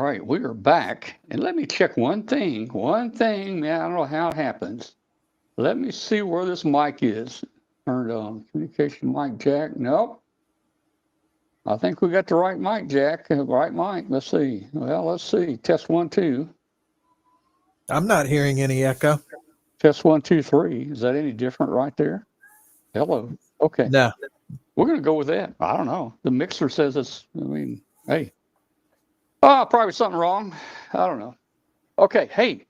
right, we are back. And let me check one thing. One thing, man, I don't know how it happens. Let me see where this mic is. Turned on. Communication mic jack. Nope. I think we got the right mic jack. Right mic. Let's see. Well, let's see. Test 1, 2. I'm not hearing any echo. Test 1, 2, 3. Is that any different right there? Hello. Okay. No. We're going to go with that. I don't know. The mixer says it's, I mean, hey. Oh, probably something wrong. I don't know. Okay. Hey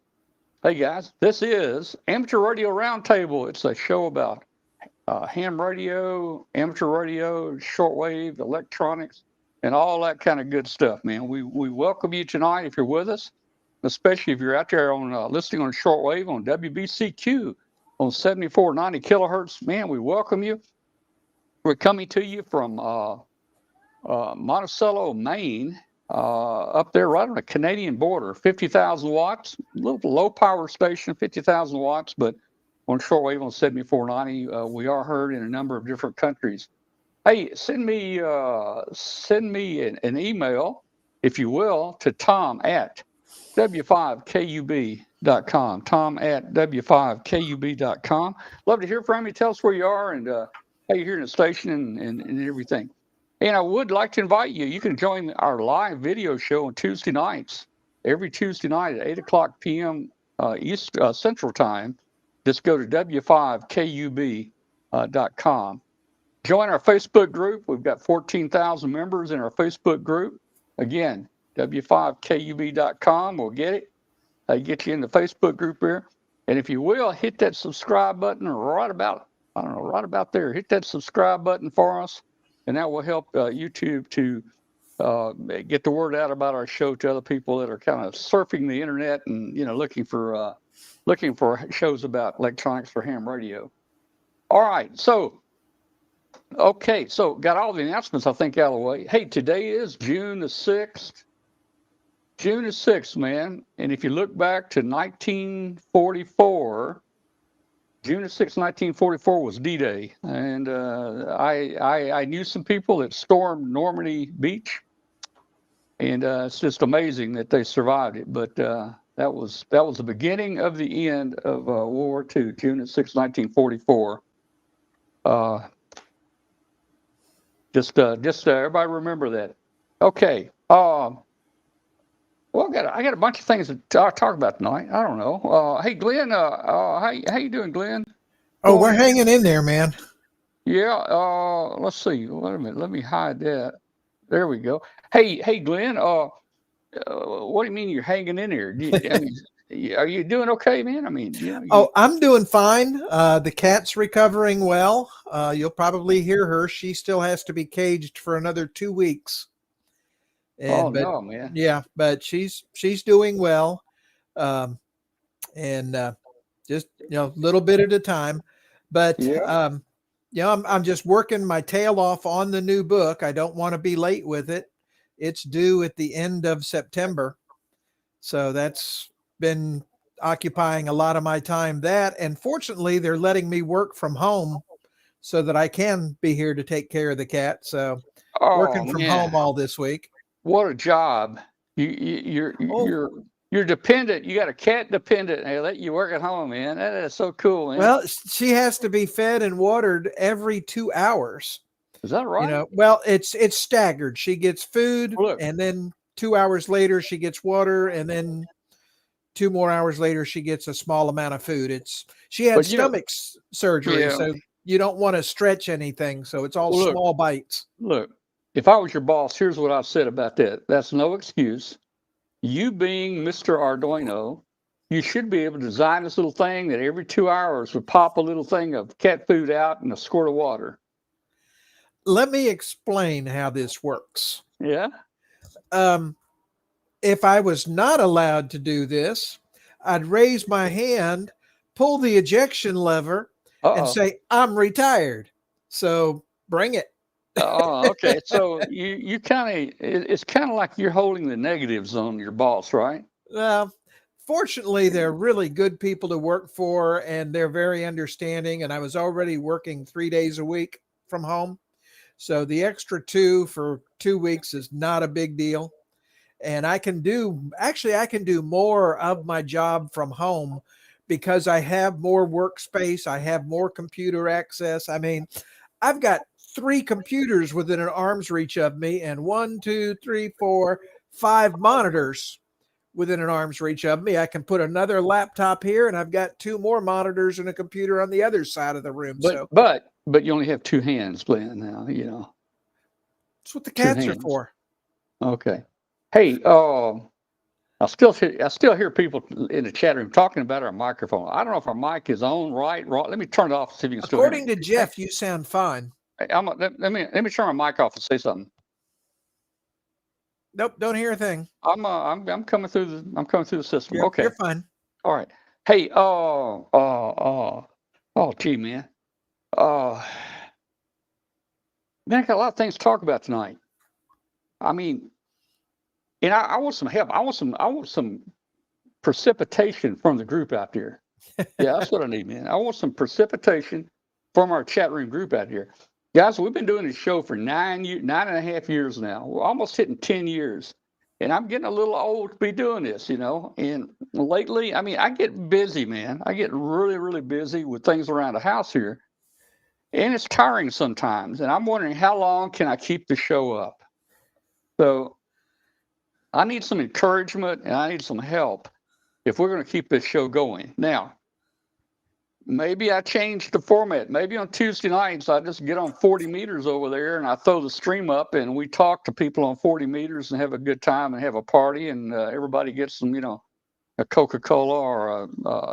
guys, this is Amateur Radio Roundtable. It's a show about ham radio, amateur radio, shortwave, electronics, and all that kind of good stuff, man. We welcome you tonight if you're with us, especially if you're out there on listening on shortwave on WBCQ on 7490 kilohertz. Man, we welcome you. We're coming to you from Monticello, Maine, up there right on the Canadian border, 50,000 watts, a little low power station, 50,000 watts, but on shortwave on 7490, we are heard in a number of different countries. Hey, send me an email, if you will, to Tom at w5kub.com. Tom at w5kub.com. Love to hear from you. Tell us where you are and how you're hearing the station and everything. And I would like to invite you. You can join our live video show on Tuesday nights, every Tuesday night at 8 o'clock p.m. Central Time. Just go to w5kub.com. Join our Facebook group. We've got 14,000 members in our Facebook group. Again, w5kub.com. We'll get it. Get you in the Facebook group here. And if you will, hit that subscribe button right about there. Hit that subscribe button for us. And that will help YouTube to get the word out about our show to other people that are kind of surfing the internet and looking for shows about electronics for ham radio. All right, so got all the announcements I think out of the way. Hey, today is June the 6th. June the 6th, man. And if you look back to 1944. June 6, 1944 was D-Day, and I knew some people that stormed Normandy Beach, and it's just amazing that they survived it. But that was the beginning of the end of World War II, June 6, 1944. Just everybody remember that. Okay. Well, I got a bunch of things to talk about tonight. I don't know. Hey, Glenn, how you doing, Glenn? Oh, we're hanging in there, man. Yeah. Let's see. Wait a minute. Let me hide that. There we go. Hey, Glenn. What do you mean you're hanging in there? Are you doing okay, man? I mean, I'm doing fine. The cat's recovering well. You'll probably hear her. She still has to be caged for another 2 weeks. No, man. Yeah, but she's doing well, and just a little bit at a time. But I'm just working my tail off on the new book. I don't want to be late with it. It's due at the end of September, so that's been occupying a lot of my time. And fortunately, they're letting me work from home so that I can be here to take care of the cat. So working from home all this week. What a job! You're dependent. You got a cat dependent. They let you work at home, man. That is so cool, man. Well, she has to be fed and watered every 2 hours. Is that right? Well, it's staggered. She gets food, and then 2 hours later she gets water, and then 2 more hours later she gets a small amount of food. She had stomach surgery, so you don't want to stretch anything. So it's all small bites. Look. If I was your boss, here's what I said about that. That's no excuse. You being Mr. Arduino, you should be able to design this little thing that every 2 hours would pop a little thing of cat food out and a squirt of water. Let me explain how this works. Yeah. If I was not allowed to do this, I'd raise my hand, pull the ejection lever, and say, I'm retired. So bring it. Oh, okay. So you it's kind of like you're holding the negatives on your boss, right? Fortunately, they're really good people to work for, and they're very understanding. And I was already working 3 days a week from home. So the extra 2 for 2 weeks is not a big deal. And I can do more of my job from home because I have more workspace. I have more computer access. I mean, I've got 3 computers within an arm's reach of me, and 1, 2, 3, 4, 5 monitors within an arm's reach of me. I can put another laptop here, and I've got 2 more monitors and a computer on the other side of the room. So, but you only have 2 hands, Glenn. Now that's what the 2 cats are hands. for. Okay. Hey, I still hear people in the chat room talking about our microphone. I don't know if our mic is on right. Let me turn it off and see if you can still hear me. According to Jeff, you sound fine. Hey, let me turn my mic off and say something. Nope, don't hear a thing. I'm coming through the system. Okay, you're fine. All right. Hey, gee, man. Man, I got a lot of things to talk about tonight. I mean, and I want some help. I want some precipitation from the group out there. Yeah, that's what I need, man. I want some precipitation from our chat room group out here. Guys, we've been doing this show for 9.5 years now. We're almost hitting 10 years. And I'm getting a little old to be doing this, And lately, I mean, I get busy, man. I get really, really busy with things around the house here. And it's tiring sometimes. And I'm wondering, how long can I keep the show up? So I need some encouragement and I need some help if we're going to keep this show going. Now, maybe I change the format. Maybe on Tuesday nights, I just get on 40 meters over there and I throw the stream up and we talk to people on 40 meters and have a good time and have a party and everybody gets some, a Coca-Cola or a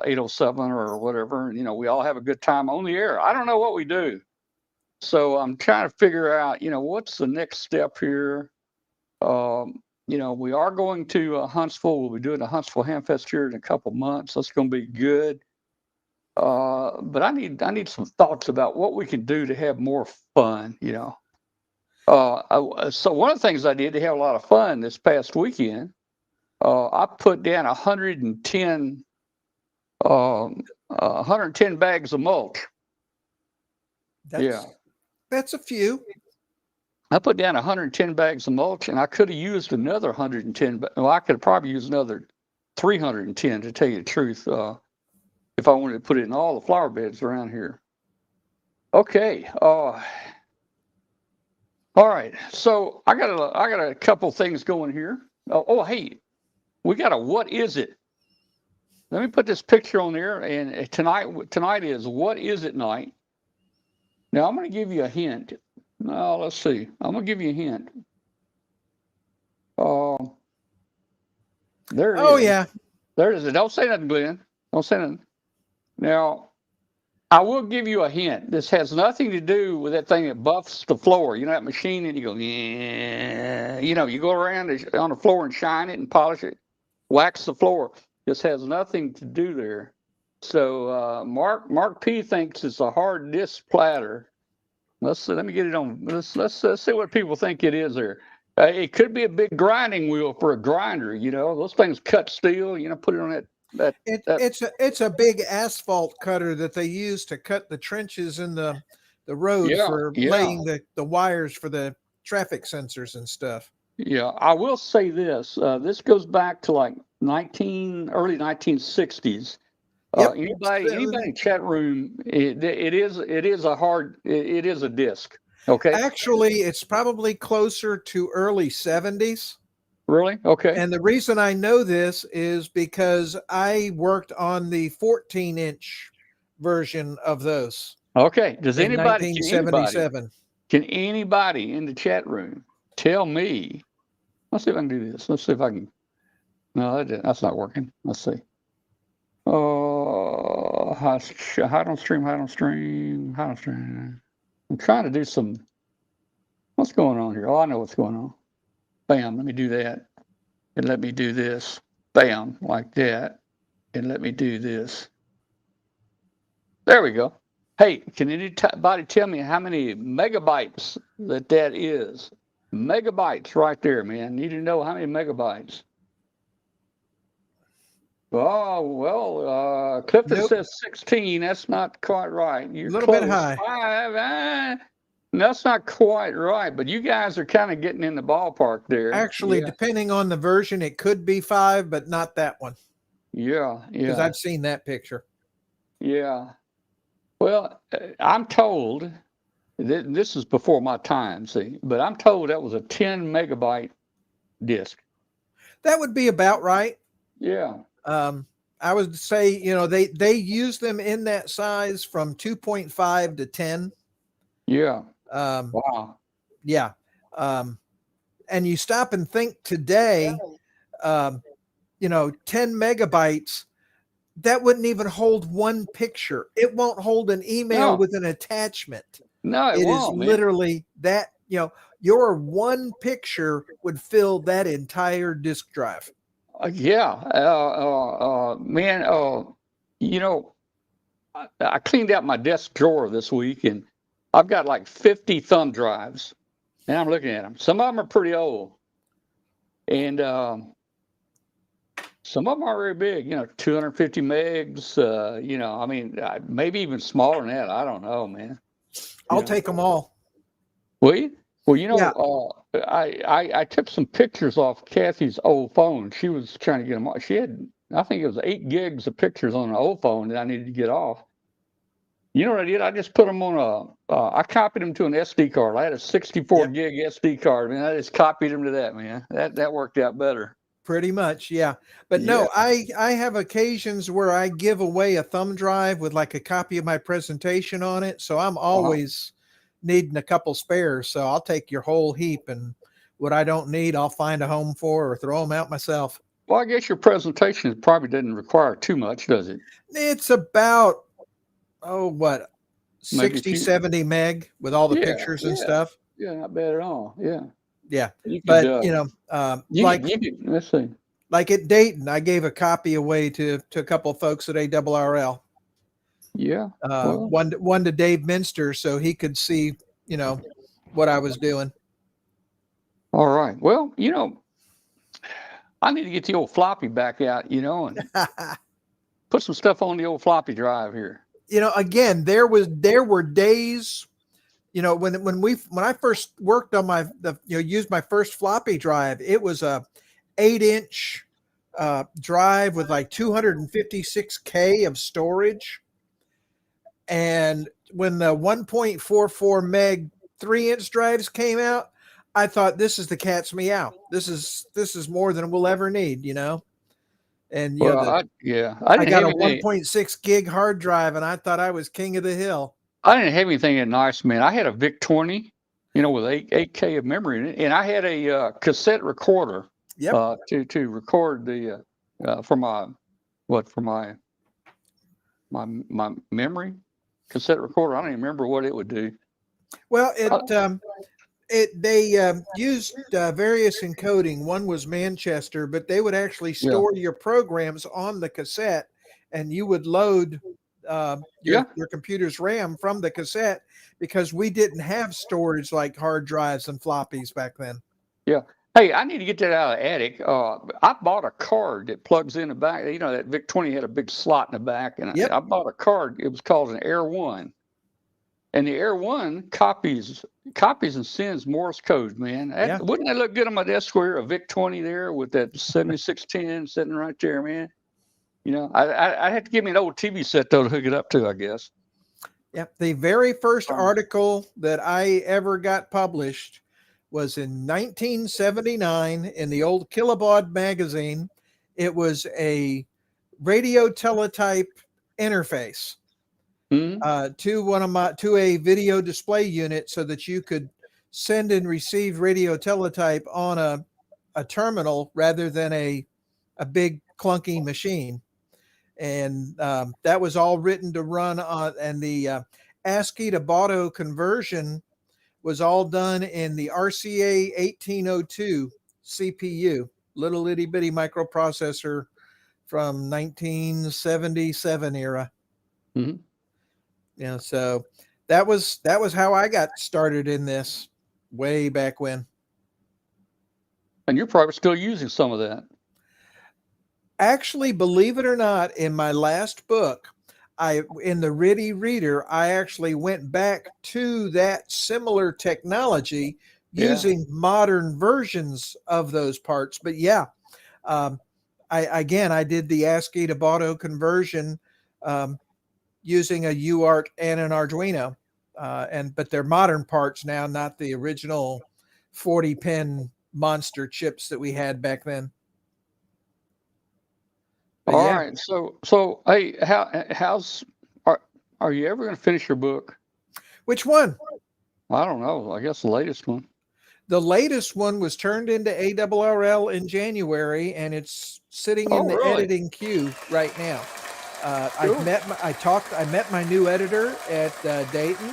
807 or whatever. And, we all have a good time on the air. I don't know what we do. So I'm trying to figure out, what's the next step here. We are going to Huntsville. We'll be doing the Huntsville Hamfest here in a couple months. That's going to be good. But I need some thoughts about what we can do to have more fun, So one of the things I did to have a lot of fun this past weekend, I put down 110 bags of mulch. That's a few. I put down 110 bags of mulch, and I could have used another 110. But I could have probably used another 310 to tell you the truth. If I wanted to put it in all the flower beds around here. Okay. All right. So I got a couple things going here. Hey, we got a what is it? Let me put this picture on there. And tonight is what is it night. Now I'm going to give you a hint. Now let's see. I'm going to give you a hint. There it is. Yeah. There it is. Don't say nothing, Glenn. Don't say nothing. Now, I will give you a hint. This has nothing to do with that thing that buffs the floor. You know that machine, and you go, yeah. You go around on the floor and shine it and polish it, wax the floor. This has nothing to do there. So Mark P thinks it's a hard disc platter. Let's see. Let me get it on. Let's see what people think it is there. It could be a big grinding wheel for a grinder. Those things cut steel. Put it on that. It's a big asphalt cutter that they use to cut the trenches in the road for laying the wires for the traffic sensors and stuff. Yeah, I will say this. This goes back to like early 1960s. Anybody in the chat room? It is a disc. Okay. Actually, it's probably closer to early 70s. Really? Okay. And the reason I know this is because I worked on the 14-inch version of those. Okay. Does in anybody? 1977. Can anybody in the chat room tell me? Let's see if I can do this. Let's see if I can. No, that's not working. Let's see. Hide on stream. I'm trying to do some. What's going on here? Oh, I know what's going on. Bam. Let me do that. And let me do this. Bam. Like that. And let me do this. There we go. Hey, can anybody tell me how many megabytes that is? Megabytes right there, man. Need to know how many megabytes. Oh, well, Clifton says 16. That's not quite right. You're a little close. bit high. 5. That's not quite right, but you guys are kind of getting in the ballpark there. Actually, depending on the version, it could be 5, but not that one. Yeah, Because yeah, I've seen that picture. yeah. Well, I'm told this is before my time, see, but I'm told that was a 10 megabyte disk. That would be about right. Yeah. I would say, you know, they use them in that size from 2.5 to 10. Yeah. Um, Wow. yeah. And you stop and think today, um, you know, 10 megabytes, that wouldn't even hold one picture. It won't hold an email No, with an attachment. no, it It is won't, man. literally that, you know, your one picture would fill that entire disk drive. Yeah. Man, you know, I cleaned out my desk drawer this week and I've got like 50 thumb drives and I'm looking at them. Some of them are pretty old and some of them are very big, you know, 250 megs, you know, I mean, maybe even smaller than that. I don't know, man. I'll take them all. Will you? Well, you Yeah. know, I took some pictures off Kathy's old phone. She was trying to get them off. She had, I think it was 8 gigs of pictures on an old phone that I needed to get off. You know what I did? I just put them on I copied them to an SD card. I had a 64 gig SD card, man. I just copied them to that, man. That worked out better. Pretty much, yeah. But Yeah. no, I have occasions where I give away a thumb drive with like a copy of my presentation on it. So I'm always needing a couple spares. So I'll take your whole heap, and what I don't need, I'll find a home for or throw them out myself. Well, I guess your presentation probably didn't require too much, does it? It's about, oh, what, Maybe 60, 70 meg with all the yeah, pictures and yeah, stuff. yeah, not bad at all. Yeah. Yeah. You could, But, you know, like, let's see. like at Dayton, I gave a copy away to a couple of folks at ARRL. Yeah. Well, One to Dave Minster, so he could see, you know, what I was doing. all right. Well, you know, I need to get the old floppy back out, you know, and put some stuff on the old floppy drive here. You know, again, there were days, you know, when I first worked on used my first floppy drive, it was a 8-inch drive with like 256K of storage. And when the 1.44 meg 3-inch drives came out, I thought, this is the cat's meow. This is more than we'll ever need, you know. And you know, I I didn't got have a anything. 1.6 gig hard drive, and I thought I was king of the hill. I didn't have anything that nice, man. I had a VIC 20, you know, with 8K of memory in it, and I had a cassette recorder. Yep. To record the for my memory cassette recorder. I don't even remember what it would do. Well, they used various encoding. One was Manchester, but they would actually store your programs on the cassette, and you would load your computer's RAM from the cassette, because we didn't have storage like hard drives and floppies back then. Yeah. Hey, I need to get that out of the attic. I bought a card that plugs in the back. You know, that VIC 20 had a big slot in the back, and I bought a card. It was called an Air One. And the Air One copies and sends Morse code, man. Wouldn't that look good on my desk square? A VIC 20 there with that 7610 sitting right there, man. You know, I had to give me an old TV set though to hook it up to, I guess. Yep. The very first article that I ever got published was in 1979 in the old Kilobaud magazine. It was a radio teletype interface to a video display unit, so that you could send and receive radio teletype on a terminal rather than a big clunky machine. And that was all written to run on, and the ASCII to Baudot conversion was all done in the RCA 1802 CPU, little itty bitty microprocessor from 1977 era. Mm-hmm. You know, so that was how I got started in this way back when. And you're probably still using some of that. Actually, believe it or not, in my last book, in the RIDI reader, I actually went back to that similar technology Yeah. using modern versions of those parts. But yeah, um, I did the ASCII to Baudot conversion um, using a UART and an Arduino, but they're modern parts now, not the original 40 pin monster chips that we had back then. But All yeah, right. So hey, how's are you ever going to finish your book? which one? I don't know. I guess the latest one. The latest one was turned into ARRL in January, and it's sitting in Oh, the really? editing queue right now. Cool. I met my new editor at Dayton.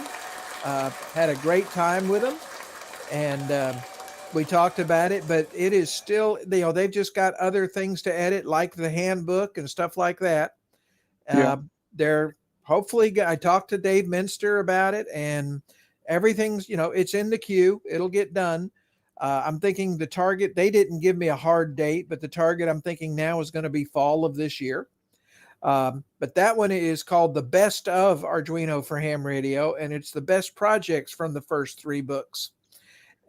Had a great time with him, and we talked about it. But it is still, they've just got other things to edit, like the handbook and stuff like that. Yeah. Uh, they're hopefully. I talked to Dave Minster about it, and everything's it's in the queue. It'll get done. I'm thinking the target. They didn't give me a hard date, but the target I'm thinking now is going to be fall of this year. But that one is called The Best of Arduino for Ham Radio, and it's the best projects from the first 3 books.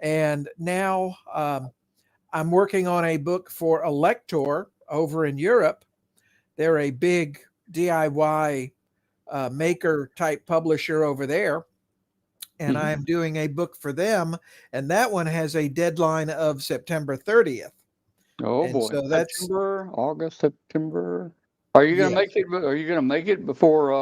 And now I'm working on a book for Elector over in Europe. They're a big DIY maker type publisher over there. And I am doing a book for them, and that one has a deadline of September 30th. Oh And boy, so that's, September, August, September. Are you gonna yeah. make it? Are you gonna make it before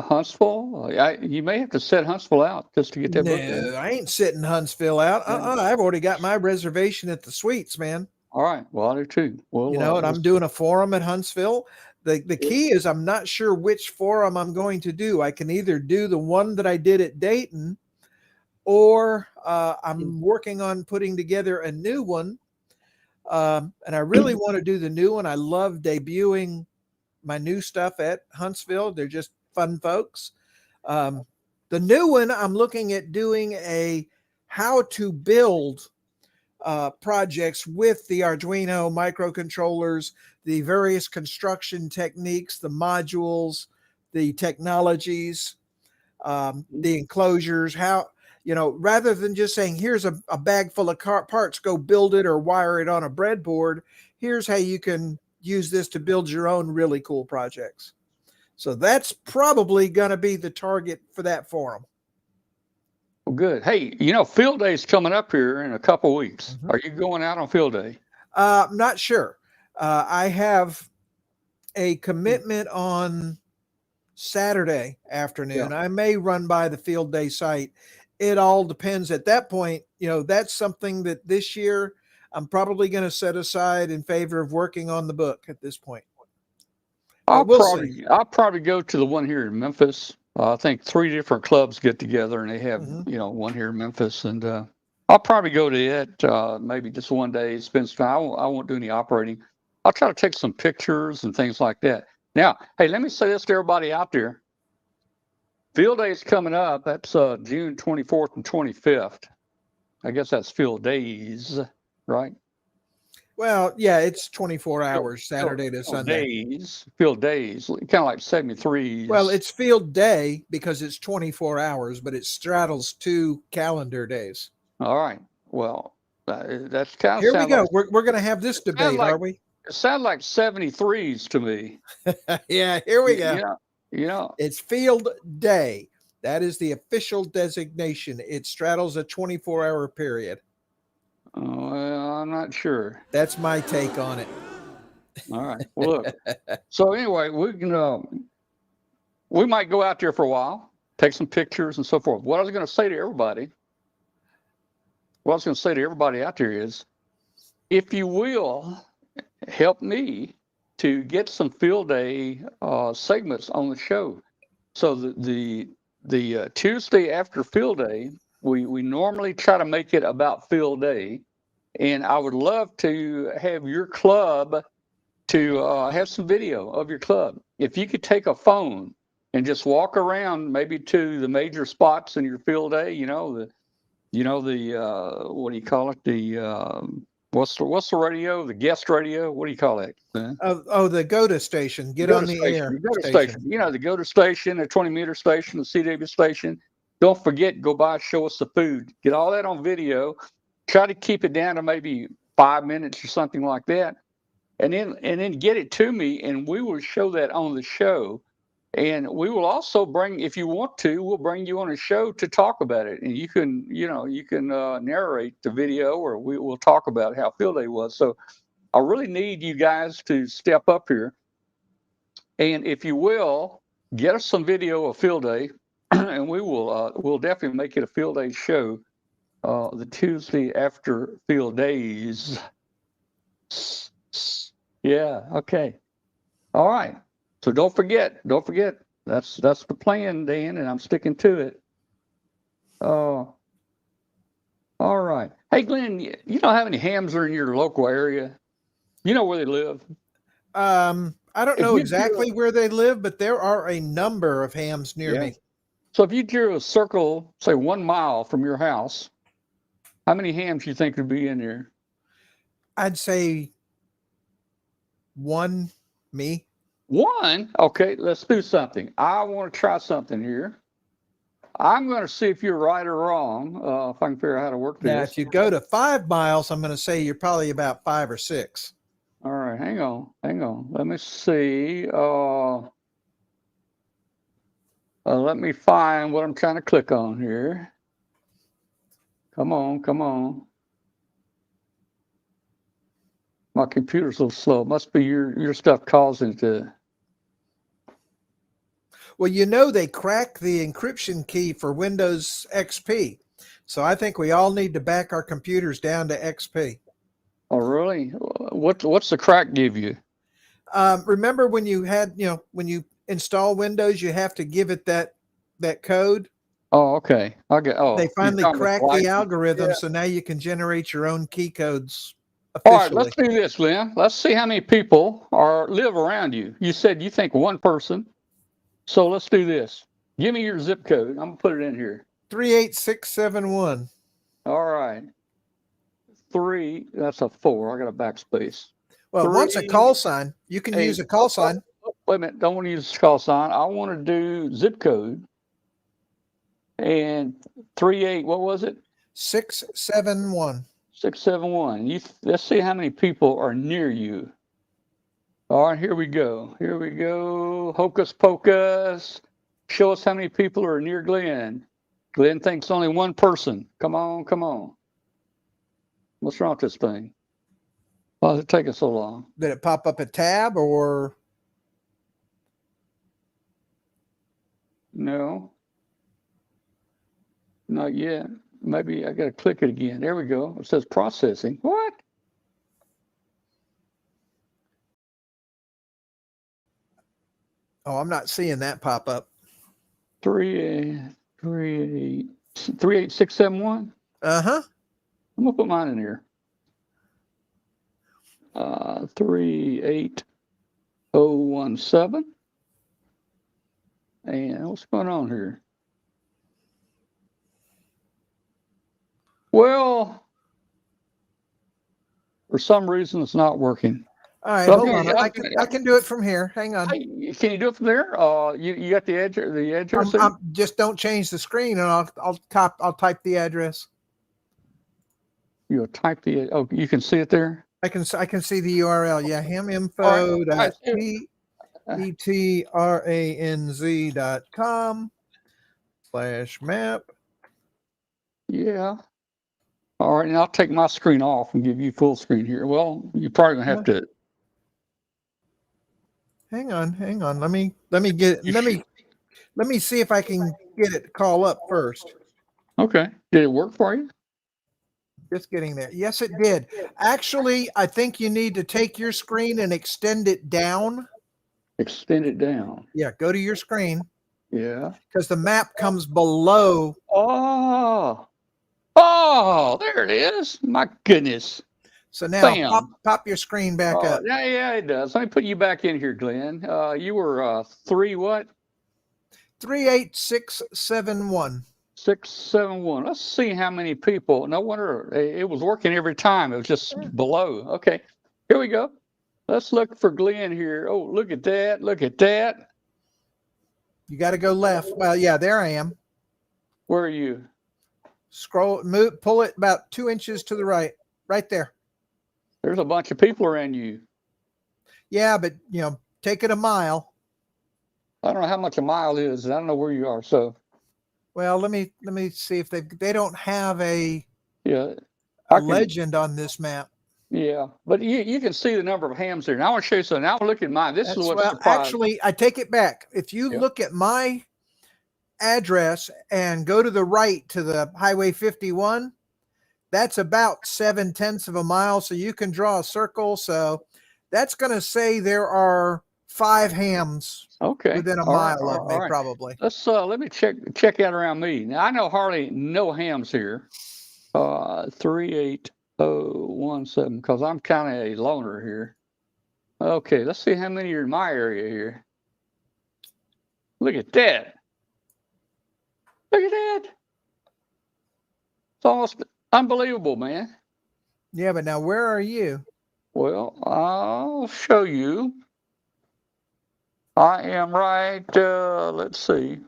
Huntsville? You may have to set Huntsville out just to get that book done. No, I ain't sitting Huntsville out. Yeah. I've already got my reservation at the suites, man. All right. Well, I do too. And I'm doing a forum at Huntsville. The key is I'm not sure which forum I'm going to do. I can either do the one that I did at Dayton, or I'm working on putting together a new one. And I really want to do the new one. I love debuting my new stuff at Huntsville. They're just fun folks. The new one, I'm looking at doing a how to build projects with the Arduino microcontrollers, the various construction techniques, the modules, the technologies, the enclosures, how, rather than just saying, here's a bag full of parts, go build it or wire it on a breadboard. Here's how you can use this to build your own really cool projects. So that's probably going to be the target for that forum. Well, good. Hey, Field Day is coming up here in a couple weeks. Mm-hmm. Are you going out on Field Day? I'm not sure. I have a commitment on Saturday afternoon. Yeah. I may run by the Field Day site. It all depends. At that point, that's something that this year I'm probably going to set aside in favor of working on the book at this point. I'll probably go to the one here in Memphis. I think 3 different clubs get together, and they have one here in Memphis, and I'll probably go to it maybe just one day. Spend some time. I won't do any operating. I'll try to take some pictures and things like that. Now, hey, let me say this to everybody out there. Field Day is coming up. That's June 24th and 25th. I guess that's Field Days, right? Well, yeah, it's 24 hours, Saturday to Sunday. Field days, kind of like 73s. Well, it's field day because it's 24 hours, but it straddles 2 calendar days. All right. Well, that's kind of. Here we go. We're going to have this debate, are we? It sounds like 73s to me. Yeah, here we go. Yeah. It's field day. That is the official designation. It straddles a 24-hour period. Well, I'm not sure. That's my take on it. All right. Well, look. So anyway, we might go out there for a while, take some pictures and so forth. What I was going to say to everybody out there is, if you will, help me to get some Field Day segments on the show. So the Tuesday after Field Day, we normally try to make it about Field Day, and I would love to have your club to have some video of your club. If you could take a phone and just walk around, maybe to the major spots in your Field Day, what do you call it? What's the radio? The guest radio? What do you call that? The GOTA station. Get on the air The GOTA station. station. You know, the GOTA station, the 20-meter station, the CW station. Don't forget, go by, show us the food. Get all that on video. Try to keep it down to maybe 5 minutes or something like that. And then get it to me, and we will show that on the show. And we will also bring, if you want to, we'll bring you on a show to talk about it. And you can narrate the video, or we will talk about how field day was. So I really need you guys to step up here. And if you will, get us some video of field day, and we'll definitely make it a field day show the Tuesday after field days. Yeah, okay. All right. So don't forget. That's the plan, Dan, and I'm sticking to it. All right. Hey, Glenn, you don't have any hams in your local area? You know where they live? I don't know exactly where they live, but there are a number of hams near me. So if you drew a circle, say 1 mile from your house, how many hams you think would be in there? I'd say one, me. One? Okay, let's do something. I want to try something here. I'm going to see if you're right or wrong, if I can figure out how to work this. Now, if you go to 5 miles, I'm going to say you're probably about 5 or 6. All right, hang on. Let me see. Let me find what I'm trying to click on here. Come on. My computer's a little slow. It must be your stuff causing it to. Well, they cracked the encryption key for Windows XP. So I think we all need to back our computers down to XP. Oh, really? What's the crack give you? Remember when you had, when you install Windows, you have to give it that code. Oh, okay. They finally cracked the algorithm, so now you can generate your own key codes officially. All right, let's do this, Lynn. Let's see how many people live around you. You said you think one person. So let's do this. Give me your zip code. I'm going to put it in here. 38671. All right. 3, that's a 4. I got a backspace. Well, once a call sign, you can use a call sign. Wait a minute. Don't want to use a call sign. I want to do zip code. And 38, what was it? 671. 671. Let's see how many people are near you. All right, here we go. Hocus pocus. Show us how many people are near Glenn. Glenn thinks only one person. Come on. What's wrong with this thing? Why is it taking so long? Did it pop up a tab or? No. Not yet. Maybe I got to click it again. There we go. It says processing. What? Oh, I'm not seeing that pop up. 38671. Uh-huh. I'm gonna put mine in here. 38017. And what's going on here? Well, for some reason it's not working. All right, hold on. I can do it from here. Hang on. Can you do it from there? You got the address? Just don't change the screen, and I'll type the address. You'll type the. Oh, you can see it there. I can see the URL. Yeah, haminfo.petranz.com/map. Yeah. All right, and I'll take my screen off and give you full screen here. Well, you're probably gonna have to. Hang on. Let me see if I can get it to call up first. Okay. Did it work for you? Just getting there. Yes, it did. Actually, I think you need to take your screen and extend it down. Extend it down. Yeah, go to your screen. Yeah. Because the map comes below. Oh, there it is. My goodness. So now pop your screen back up. Yeah, it does. Let me put you back in here, Glenn. You were 3 what? 38671. 671. Let's see how many people. No wonder it was working every time. It was just below. Okay, here we go. Let's look for Glenn here. Oh, look at that. Look at that. You got to go left. Well, yeah, there I am. Where are you? Scroll, move, pull it about 2 inches to the right. Right there. There's a bunch of people around you. Yeah, but, take it a mile. I don't know how much a mile is. I don't know where you are. So, well, let me see if they don't have a legend on this map. Yeah, but you can see the number of hams there. Now I want to show you something. Now look at mine. This is what's surprising. Actually, I take it back. If you look at my address and go to the right to the Highway 51, that's about 7/10 of a mile. So you can draw a circle. So that's going to say there are 5 hams within a mile of me, probably. Let me check out around me. Now I know hardly no hams here. 38017, because I'm kind of a loner here. Okay, let's see how many are in my area here. Look at that. Look at that. It's almost unbelievable, man. Yeah, but now where are you? Well, I'll show you. I am right, let's see.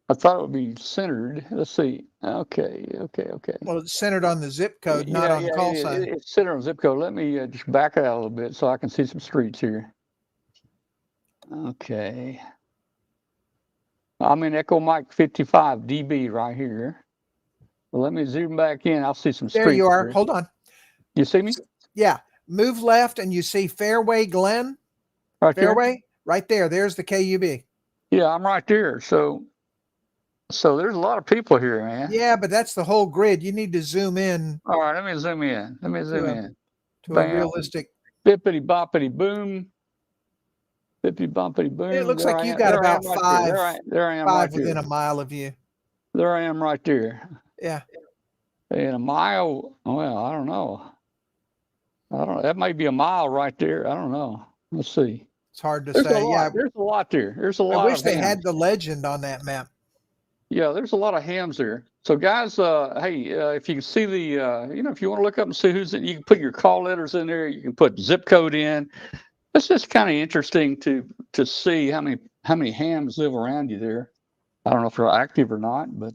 I thought it would be centered. Let's see. Okay. Well, it's centered on the zip code, not on the call sign. It's centered on zip code. Let me just back it out a little bit so I can see some streets here. Okay. I'm in Echo Mike 55 dB right here. Well, let me zoom back in. I'll see some streets. There you are. Here. Hold on. You see me? Yeah. Move left and you see Fairway Glen. Right Fairway? there? Right there. There's the KUB. Yeah, I'm right there. So there's a lot of people here, man. Yeah, but that's the whole grid. You need to zoom in. All right, let me zoom in. To a realistic. Bippity boppity boom. Bippity boppity boom. It looks like you got about 5. There I am 5 within a mile of you. There I am right there. Yeah. In a mile, well, I don't know. That might be a mile right there. I don't know. Let's see. It's hard to say. Yeah, there's a lot there. There's a lot. I wish they had the legend on that map. Yeah, there's a lot of hams there. So guys, hey, if you can see the, if you want to look up and see who's in, you can put your call letters in there. You can put zip code in. It's just kind of interesting to see how many hams live around you there. I don't know if they're active or not, but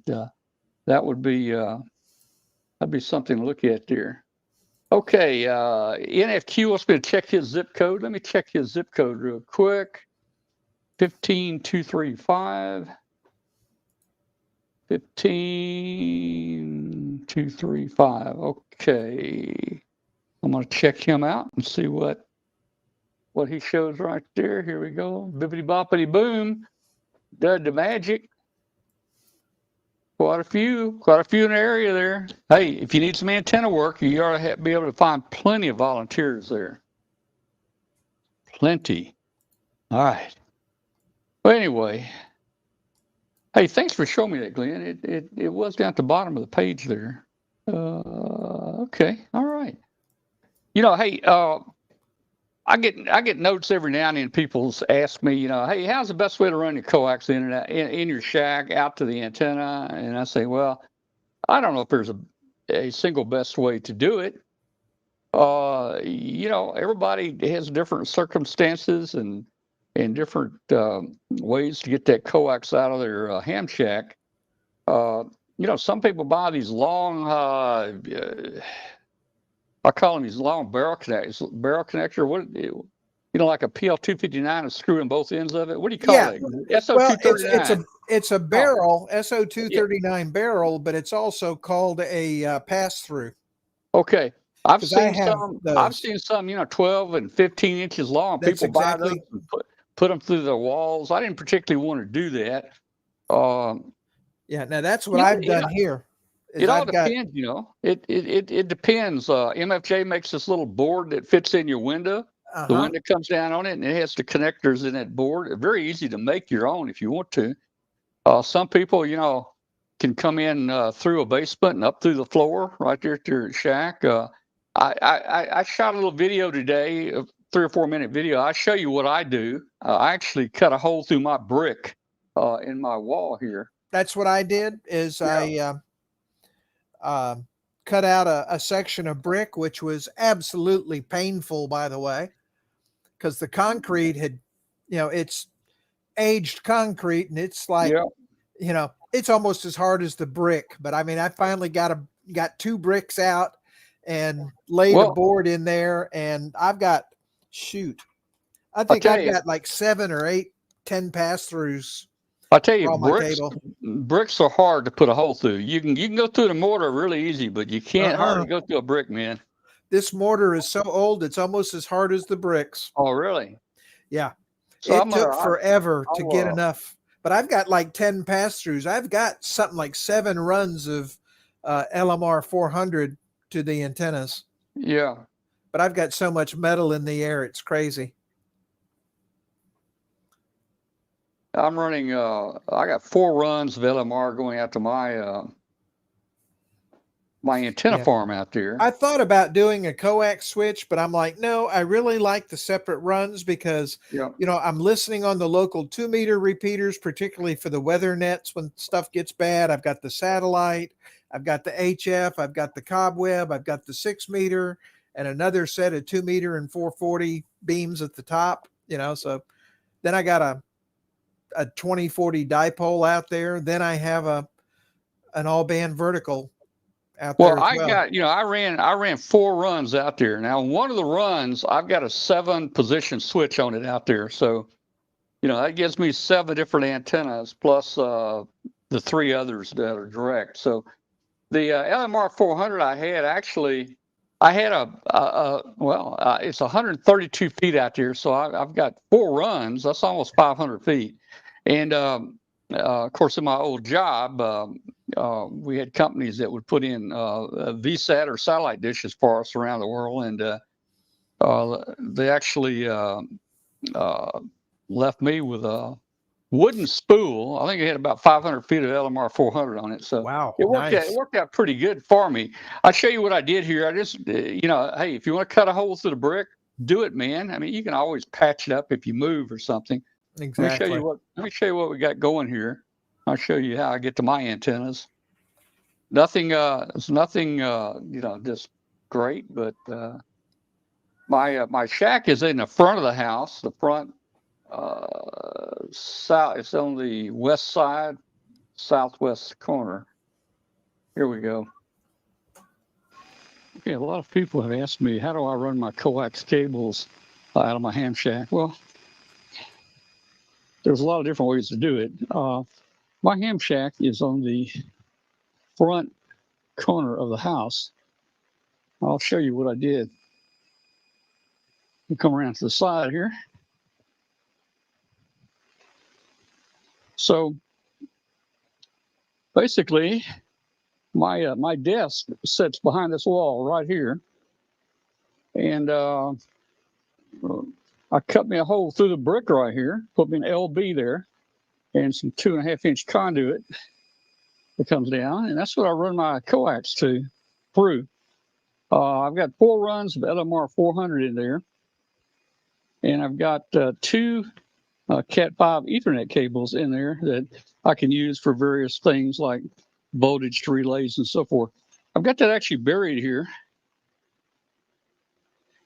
that would be that'd be something to look at there. Okay, NFQ wants me to check his zip code. Let me check his zip code real quick. 15235. 15235. Okay. I'm going to check him out and see what he shows right there. Here we go. Bippity boppity boom. Did the magic. Quite a few in the area there. Hey, if you need some antenna work, you ought to be able to find plenty of volunteers there. Plenty. All right. Well, anyway. Hey, thanks for showing me that, Glenn. It was down at the bottom of the page there. Okay, all right. Hey, I get notes every now and then. People ask me, hey, how's the best way to run your coax in your shack out to the antenna? And I say, well, I don't know if there's a single best way to do it. Everybody has different circumstances and different ways to get that coax out of their ham shack. Some people buy these long, I call them these long barrel connector. What, like a PL259 and screw in both ends of it. What do you call it? SO239. Well, it's a barrel, SO239 barrel, but it's also called a pass-through. Okay. I've seen some, 12 and 15 inches long. That's people buy those and put them through the walls. I didn't particularly want to do that. Yeah, now that's what I've done here. It all depends, It depends. MFJ makes this little board that fits in your window. The window comes down on it, and it has the connectors in that board. It's very easy to make your own if you want to. Some people, can come in through a basement and up through the floor right there at their shack. I shot a little video today 3 or 4 minute video. I show you what I do. I actually cut a hole through my brick in my wall here. That's what I did. Is I cut out a section of brick, which was absolutely painful, by the way, because the concrete had, it's aged concrete, and it's like, it's almost as hard as the brick. But I mean, I finally got 2 bricks out and laid a board in there, and I've got, I think I've got like 7 or 8, 10 pass-throughs. I'll tell you, bricks are hard to put a hole through. You can go through the mortar really easy, but you can't hardly go through a brick, man. This mortar is so old, it's almost as hard as the bricks. Oh, really? Yeah. So it took forever to get enough. But I've got like 10 pass-throughs. I've got something like 7 runs of LMR 400 to the antennas. Yeah. But I've got so much metal in the air, it's crazy. I'm running, I got 4 runs of LMR going out to my my antenna farm out there. I thought about doing a coax switch, but I'm like, no, I really like the separate runs because, I'm listening on the local 2-meter repeaters, particularly for the weather nets when stuff gets bad. I've got the satellite, I've got the HF, I've got the cobweb, I've got the 6-meter, and another set of 2-meter and 440 beams at the top, so then I got a 2040 dipole out there. Then I have an all band vertical out there. I ran 4 runs out there. Now, one of the runs, I've got a 7-position switch on it out there. So, that gives me 7 different antennas plus the 3 others that are direct. So the LMR 400 I had it's 132 feet out there. So I've got 4 runs. That's almost 500 feet. And, of course, in my old job, we had companies that would put in VSAT or satellite dishes for us around the world. And they actually left me with a wooden spool. I think it had about 500 feet of LMR 400 on it. So it worked out pretty good for me. I'll show you what I did here. I just, hey, if you want to cut a hole through the brick, do it, man. I mean, you can always patch it up if you move or something. Exactly. Let me show you what we got going here. I'll show you how I get to my antennas. It's nothing, just great, but my shack is in the front of the house. The front south. It's on the west side, southwest corner. Here we go. Okay, a lot of people have asked me, how do I run my coax cables out of my ham shack? Well, there's a lot of different ways to do it. My ham shack is on the front corner of the house. I'll show you what I did. We come around to the side here. So basically, my desk sits behind this wall right here, and I cut me a hole through the brick right here, put me an LB there, and some 2.5-inch conduit that comes down, and that's what I run my coax through. I've got 4 runs of LMR 400 in there, and I've got 2 Cat5 Ethernet cables in there that I can use for various things like voltage relays and so forth. I've got that actually buried here.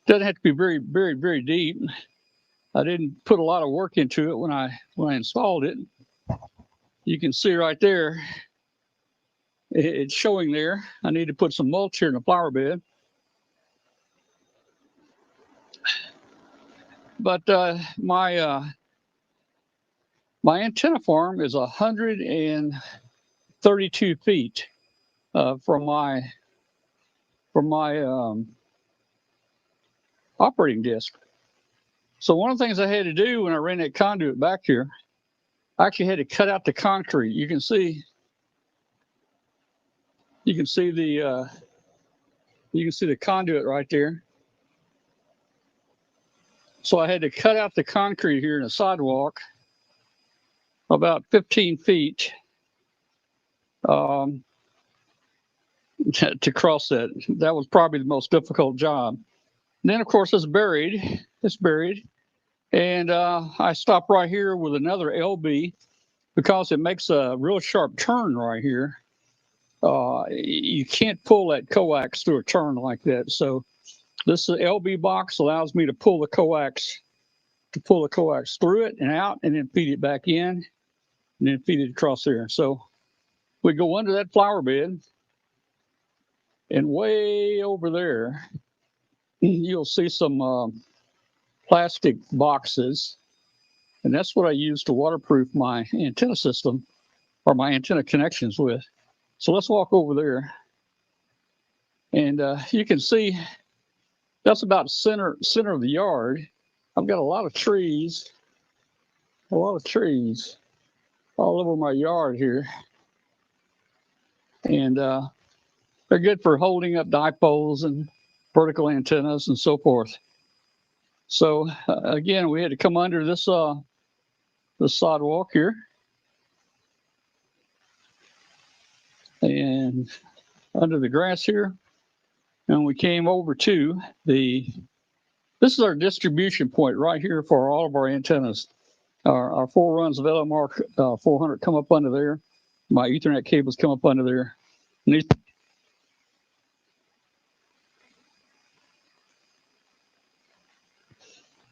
Doesn't have to be very, very, very deep. I didn't put a lot of work into it when I installed it. You can see right there, it's showing there. I need to put some mulch here in the flower bed. But my antenna farm is 132 feet from my operating disk. So one of the things I had to do when I ran that conduit back here, I actually had to cut out the concrete. You can see the conduit right there. So I had to cut out the concrete here in the sidewalk about 15 feet to cross that. That was probably the most difficult job. then, of course, it's buried. It's buried. And I stop right here with another LB because it makes a real sharp turn right here. You can't pull that coax through a turn like that. So this LB box allows me to pull the coax through it and out, and then feed it back in, and then feed it across there. So we go under that flower bed, and way over there, you'll see some plastic boxes, and that's what I use to waterproof my antenna system or my antenna connections with. So let's walk over there, and you can see that's about center of the yard. I've got a lot of trees all over my yard here, and they're good for holding up dipoles and vertical antennas and so forth. So again, we had to come under this sidewalk here, and under the grass here, and we came over to this is our distribution point right here for all of our antennas. Our 4 runs of LMR 400 come up under there. My Ethernet cables come up under there.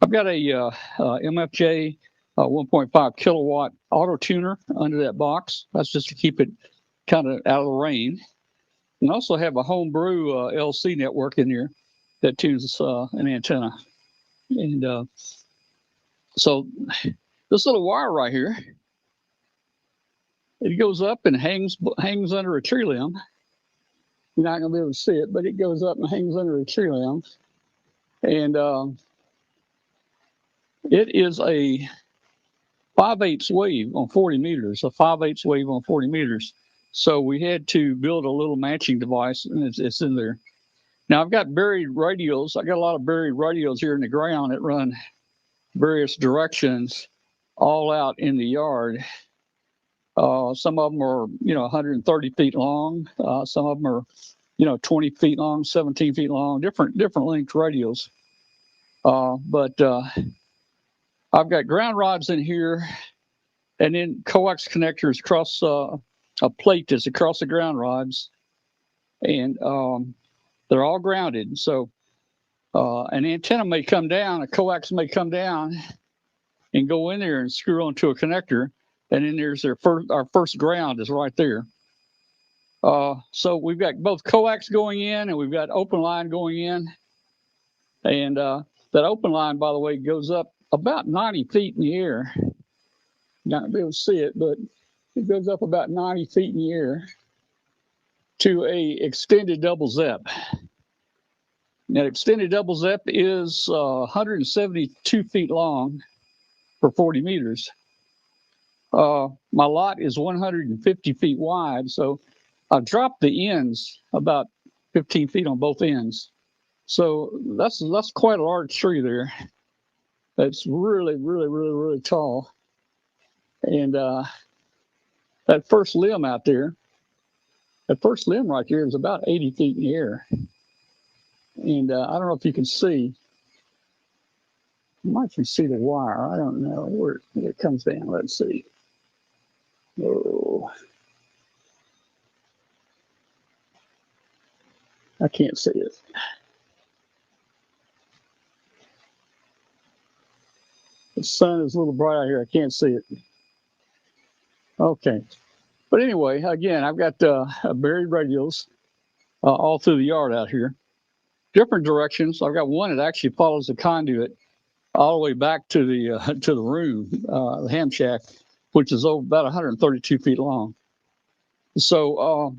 I've got a MFJ 1.5 kilowatt auto tuner under that box. That's just to keep it kind of out of the rain. And I also have a homebrew LC network in here that tunes an antenna. And so this little wire right here, it goes up and hangs under a tree limb. You're not going to be able to see it, but it goes up and hangs under a tree limb. And it is a 5/8 wave on 40 meters, a 5/8 wave on 40 meters. So we had to build a little matching device, and it's in there. Now I've got buried radios. I got a lot of buried radios here in the ground that run various directions all out in the yard. Some of them are, 130 feet long. Some of them are, 20 feet long, 17 feet long, different length radios. But I've got ground rods in here, and then coax connectors across a plate that's across the ground rods, and they're all grounded. So an antenna may come down, a coax may come down and go in there and screw onto a connector, and then there's our first ground is right there. So we've got both coax going in and we've got open line going in, and that open line, by the way, goes up about 90 feet in the air. Not gonna be able to see it, but it goes up about 90 feet in the air to a extended double ZEP. That extended double ZEP is 172 feet long for 40 meters. My lot is 150 feet wide, so I've dropped the ends about 15 feet on both ends. So that's quite a large tree there. That's really, really, really, really tall. And that first limb out there, that first limb right there is about 80 feet in the air. And I don't know if you can see. You might can see the wire. I don't know where it comes down. Let's see. Oh, I can't see it. The sun is a little bright out here. I can't see it. Okay. But anyway, again, I've got buried radios all through the yard out here. Different directions. I've got one that actually follows the conduit all the way back to the room, the ham shack, which is over about 132 feet long. So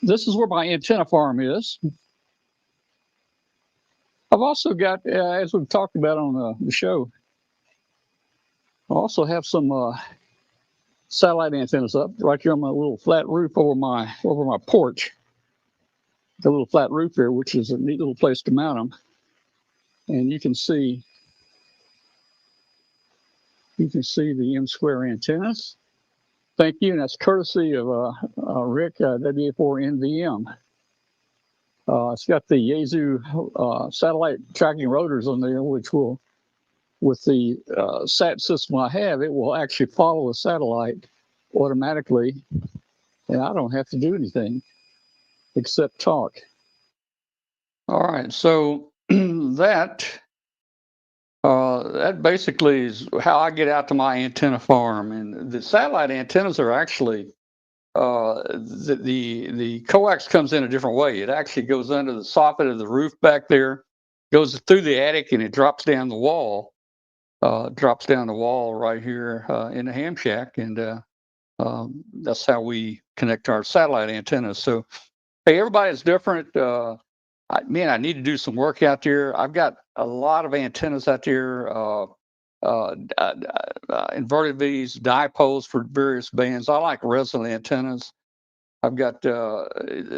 this is where my antenna farm is. I've also got, as we've talked about on the show, I also have some satellite antennas up right here on my little flat roof over my porch. The little flat roof here, which is a neat little place to mount them. And you can see the M square antennas. Thank you, and that's courtesy of Rick WA4NVM. It's got the Yaesu satellite tracking rotors on there, which will, with the SAT system I have, it will actually follow a satellite automatically, and I don't have to do anything except talk. All right, so that basically is how I get out to my antenna farm, and the satellite antennas are actually the coax comes in a different way. It actually goes under the soffit of the roof back there, goes through the attic, and it drops down the wall. Drops down the wall right here in the ham shack, and that's how we connect our satellite antennas. So, hey, everybody's different. I need to do some work out there. I've got a lot of antennas out there, inverted V's, dipoles for various bands. I like resonant antennas. I've got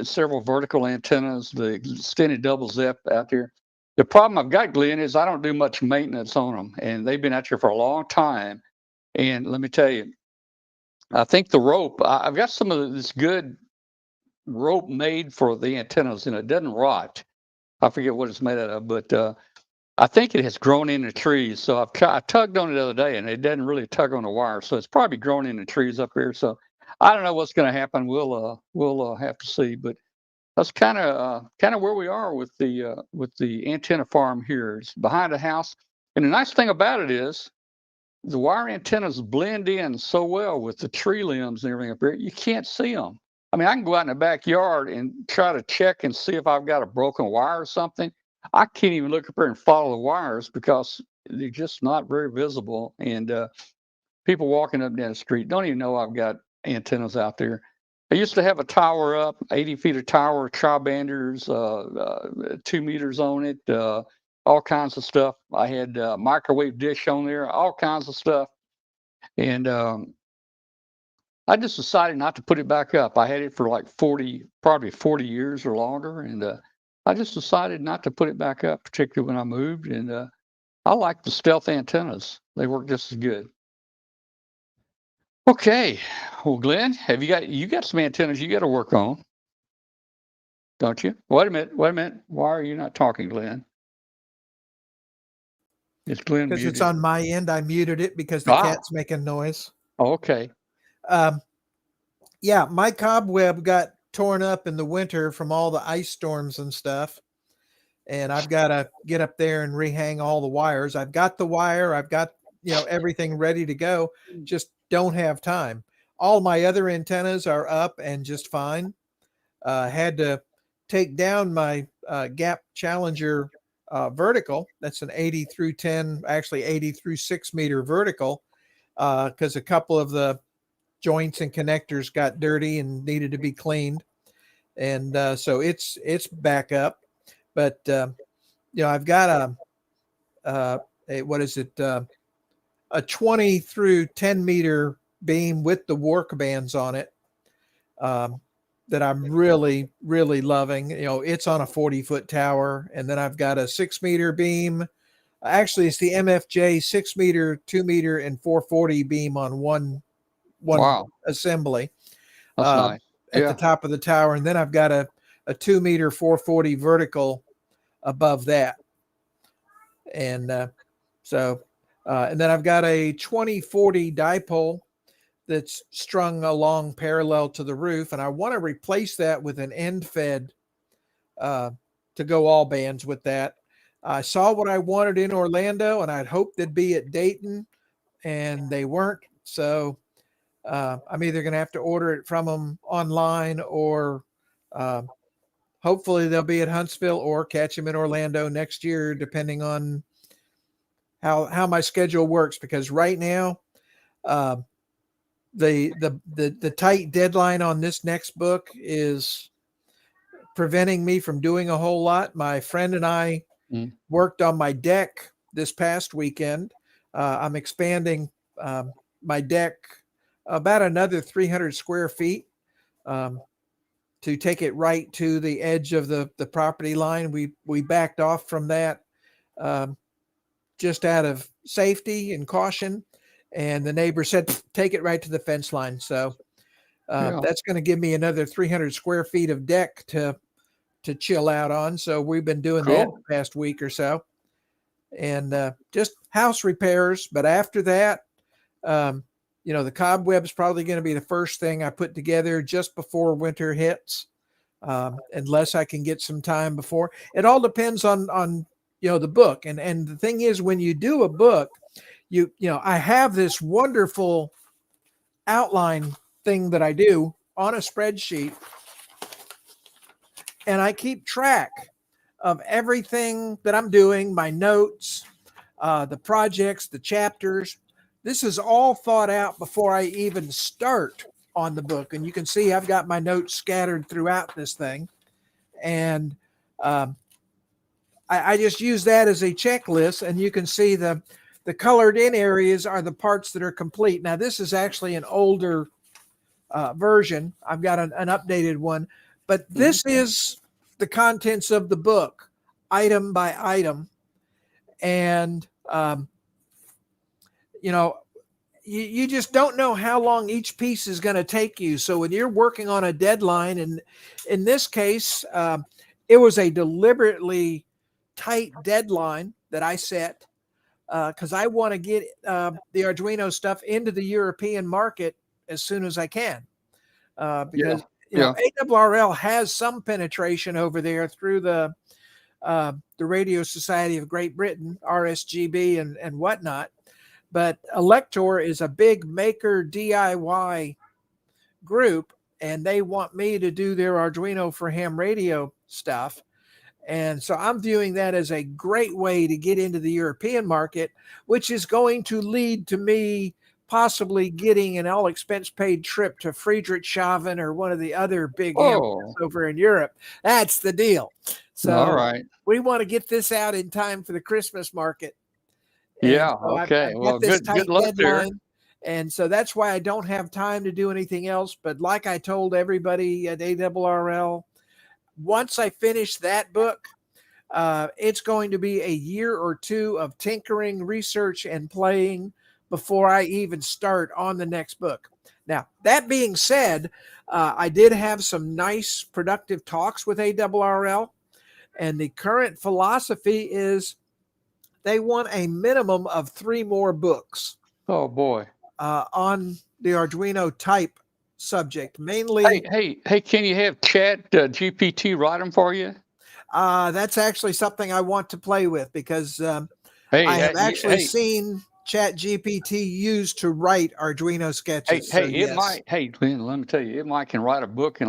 several vertical antennas, the extended double zip out there. The problem I've got, Glenn, is I don't do much maintenance on them, and they've been out here for a long time. And let me tell you, I think the rope, I've got some of this good rope made for the antennas, and it doesn't rot. I forget what it's made out of, but I think it has grown in the trees. So I tugged on it the other day, and it doesn't really tug on the wire. So it's probably grown in the trees up here. So I don't know what's going to happen. We'll have to see. But that's kind of where we are with the antenna farm here. It's behind the house, and the nice thing about it is the wire antennas blend in so well with the tree limbs and everything up here. You can't see them. I mean, I can go out in the backyard and try to check and see if I've got a broken wire or something. I can't even look up here and follow the wires because they're just not very visible. And people walking up and down the street don't even know I've got antennas out there. I used to have a tower up, 80 feet of tower, tri-banders, 2 meters on it, all kinds of stuff. I had a microwave dish on there, all kinds of stuff. And I just decided not to put it back up. I had it for like probably 40 years or longer. And I just decided not to put it back up, particularly when I moved. And I like the stealth antennas. They work just as good. Okay. Well, Glenn, you got some antennas you got to work on, don't you? Wait a minute. Why are you not talking, Glenn? Is Glenn Because muted? it's on my end. I muted it because the cat's making noise. Okay. Yeah, my cobweb got torn up in the winter from all the ice storms and stuff. And I've got to get up there and rehang all the wires. I've got the wire. I've got, everything ready to go. Just don't have time. All my other antennas are up and just fine. Had to take down my Gap Challenger vertical. That's an 80 through 10, actually 80 through 6 meter vertical, because a couple of the joints and connectors got dirty and needed to be cleaned. And so it's back up. But, I've got a 20 through 10 meter beam with the work bands on it that I'm really, really loving. It's on a 40-foot tower. And then I've got a 6 meter beam. Actually, it's the MFJ 6 meter, 2 meter, and 440 beam on one Wow. assembly. That's nice. At the top of the tower. And then I've got a 2 meter 440 vertical above that. And and then I've got a 2040 dipole that's strung along parallel to the roof. And I want to replace that with an end fed to go all bands with that. I saw what I wanted in Orlando, and I'd hoped they'd be at Dayton, and they weren't. So I'm either going to have to order it from them online, or hopefully they'll be at Huntsville, or catch them in Orlando next year, depending on how my schedule works. Because right now, the tight deadline on this next book is preventing me from doing a whole lot. My friend and I worked on my deck this past weekend. I'm expanding my deck about another 300 square feet to take it right to the edge of the property line. We backed off from that just out of safety and caution. And the neighbor said, take it right to the fence line. So that's going to give me another 300 square feet of deck to to chill out on. So we've been doing that Cool. the past week or so, and just house repairs. But after that, the cobweb's probably going to be the first thing I put together just before winter hits, unless I can get some time before. It all depends on the book. And the thing is, when you do a book, I have this wonderful outline thing that I do on a spreadsheet, and I keep track of everything that I'm doing, my notes, the projects, the chapters. This is all thought out before I even start on the book. And you can see I've got my notes scattered throughout this thing. And I just use that as a checklist. And you can see the colored in areas are the parts that are complete. Now, this is actually an older version. I've got an updated one. But this is the contents of the book, item by item. And, you just don't know how long each piece is going to take you. So when you're working on a deadline, and in this case, it was a deliberately tight deadline that I set because I want to get the Arduino stuff into the European market as soon as I can. Because ARRL has some penetration over there through the Radio Society of Great Britain, RSGB, and whatnot. But Elector is a big maker DIY group, and they want me to do their Arduino for ham radio stuff. And so I'm viewing that as a great way to get into the European market, which is going to lead to me possibly getting an all expense paid trip to Friedrichshafen or one of the other big hamlets over in Europe. That's the deal. So all right, we want to get this out in time for the Christmas market. Yeah. So Okay. I've got this Good luck deadline, there. and so that's why I don't have time to do anything else. But like I told everybody at ARRL, once I finish that book, it's going to be a year or two of tinkering, research, and playing before I even start on the next book. Now, that being said, I did have some nice productive talks with ARRL, and the current philosophy is they want a minimum of 3 more books. Oh boy. On the Arduino type subject, mainly. Hey! Can you have Chat GPT write them for you? That's actually something I want to play with because I have actually seen Chat GPT used to write Arduino sketches. It might. Hey, Glenn, let me tell you, it might can write a book in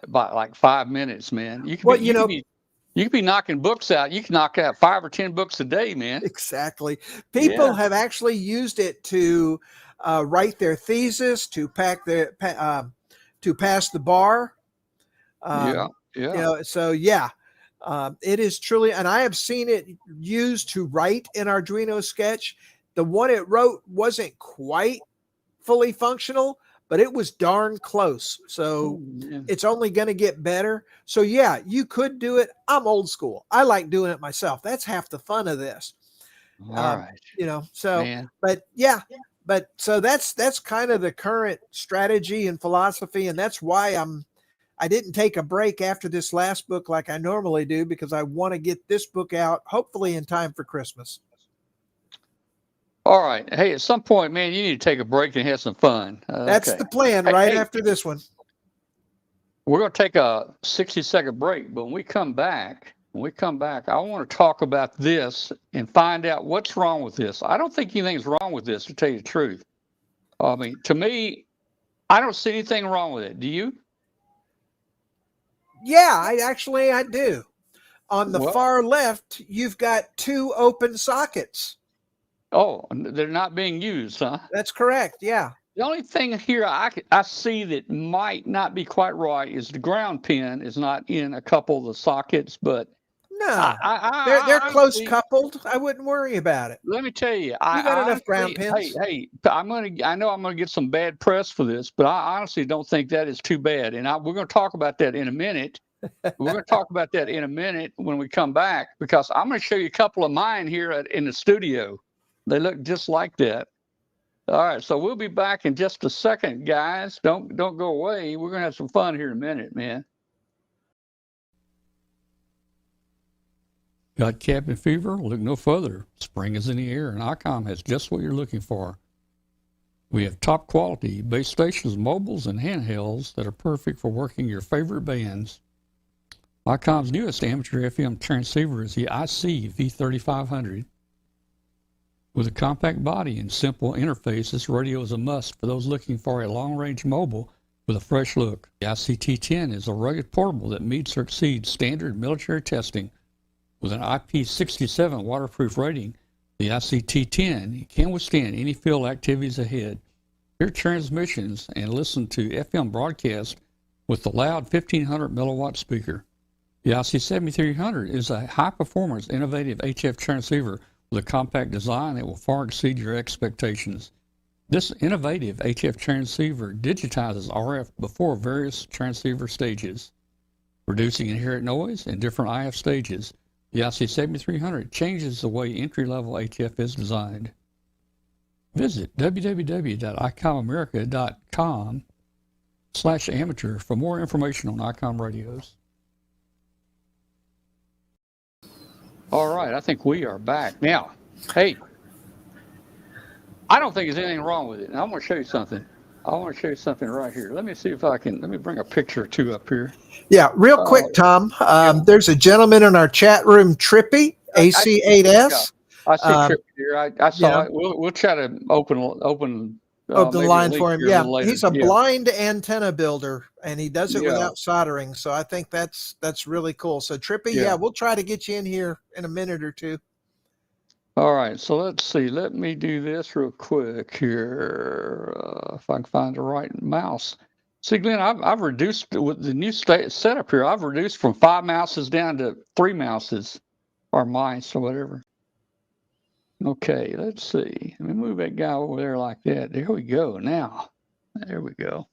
about 5 minutes, man. You could be knocking books out. You can knock out 5 or 10 books a day, man. Exactly. People have actually used it to write their thesis, to pass the bar. It is truly, and I have seen it used to write an Arduino sketch. The one it wrote wasn't quite fully functional, but it was darn close. So it's only going to get better. So yeah, you could do it. I'm old school. I like doing it myself. That's half the fun of this. All right. So that's kind of the current strategy and philosophy. And that's why I didn't take a break after this last book like I normally do, because I want to get this book out hopefully in time for Christmas. All right. Hey, at some point, man, you need to take a break and have some fun. That's the plan after this one. We're going to take a 60-second break, but when we come back, I want to talk about this and find out what's wrong with this. I don't think anything's wrong with this, to tell you the truth. I mean, to me, I don't see anything wrong with it. Do you? Yeah, I do. On the far left, you've got 2 open sockets. Oh, they're not being used, huh? That's correct. Yeah. The only thing here I see that might not be quite right is the ground pin is not in a couple of the sockets, but no, they're close coupled. I wouldn't worry about it. Let me tell you, you got enough ground pins. Hey, I know I'm gonna get some bad press for this, but I honestly don't think that is too bad. And we're going to talk about that in a minute. We're going to talk about that in a minute when we come back, because I'm going to show you a couple of mine here in the studio. They look just like that. All right, so we'll be back in just a second, guys. Don't go away. We're going to have some fun here in a minute, man. Got cabin fever? Look no further. Spring is in the air, and ICOM has just what you're looking for. We have top quality base stations, mobiles, and handhelds that are perfect for working your favorite bands. ICOM's newest amateur FM transceiver is the IC V3500. With a compact body and simple interface, this radio is a must for those looking for a long-range mobile with a fresh look. The ICT-10 is a rugged portable that meets or exceeds standard military testing. With an IP67 waterproof rating, the ICT-10 can withstand any field activities ahead. Hear transmissions and listen to FM broadcasts with the loud 1500 milliwatt speaker. The IC7300 is a high-performance, innovative HF transceiver with a compact design that will far exceed your expectations. This innovative HF transceiver digitizes RF before various transceiver stages, reducing inherent noise in different IF stages. The IC7300 changes the way entry-level HF is designed. Visit www.icomamerica.com/amateur for more information on ICOM radios. All right, I think we are back. Now, hey, I don't think there's anything wrong with it. And I'm going to show you something. I want to show you something right here. Let me see if I can, let me bring a picture or two up here. Yeah, real quick, Tom. There's a gentleman in our chat room, Trippy, AC8S. I see Trippy here. I saw it. We'll try to open the line for him. Yeah, he's a Yeah. blind antenna builder, and he does it without soldering. So I think that's really cool. So Trippy, we'll try to get you in here in a minute or two. All right, so let's see. Let me do this real quick here, if I can find the right mouse. See, Glenn, I've reduced with the new setup here. I've reduced from 5 mouses down to 3 mouses, or mice, or whatever. Okay, let's see. Let me move that guy over there like that. There we go. Now, there we go.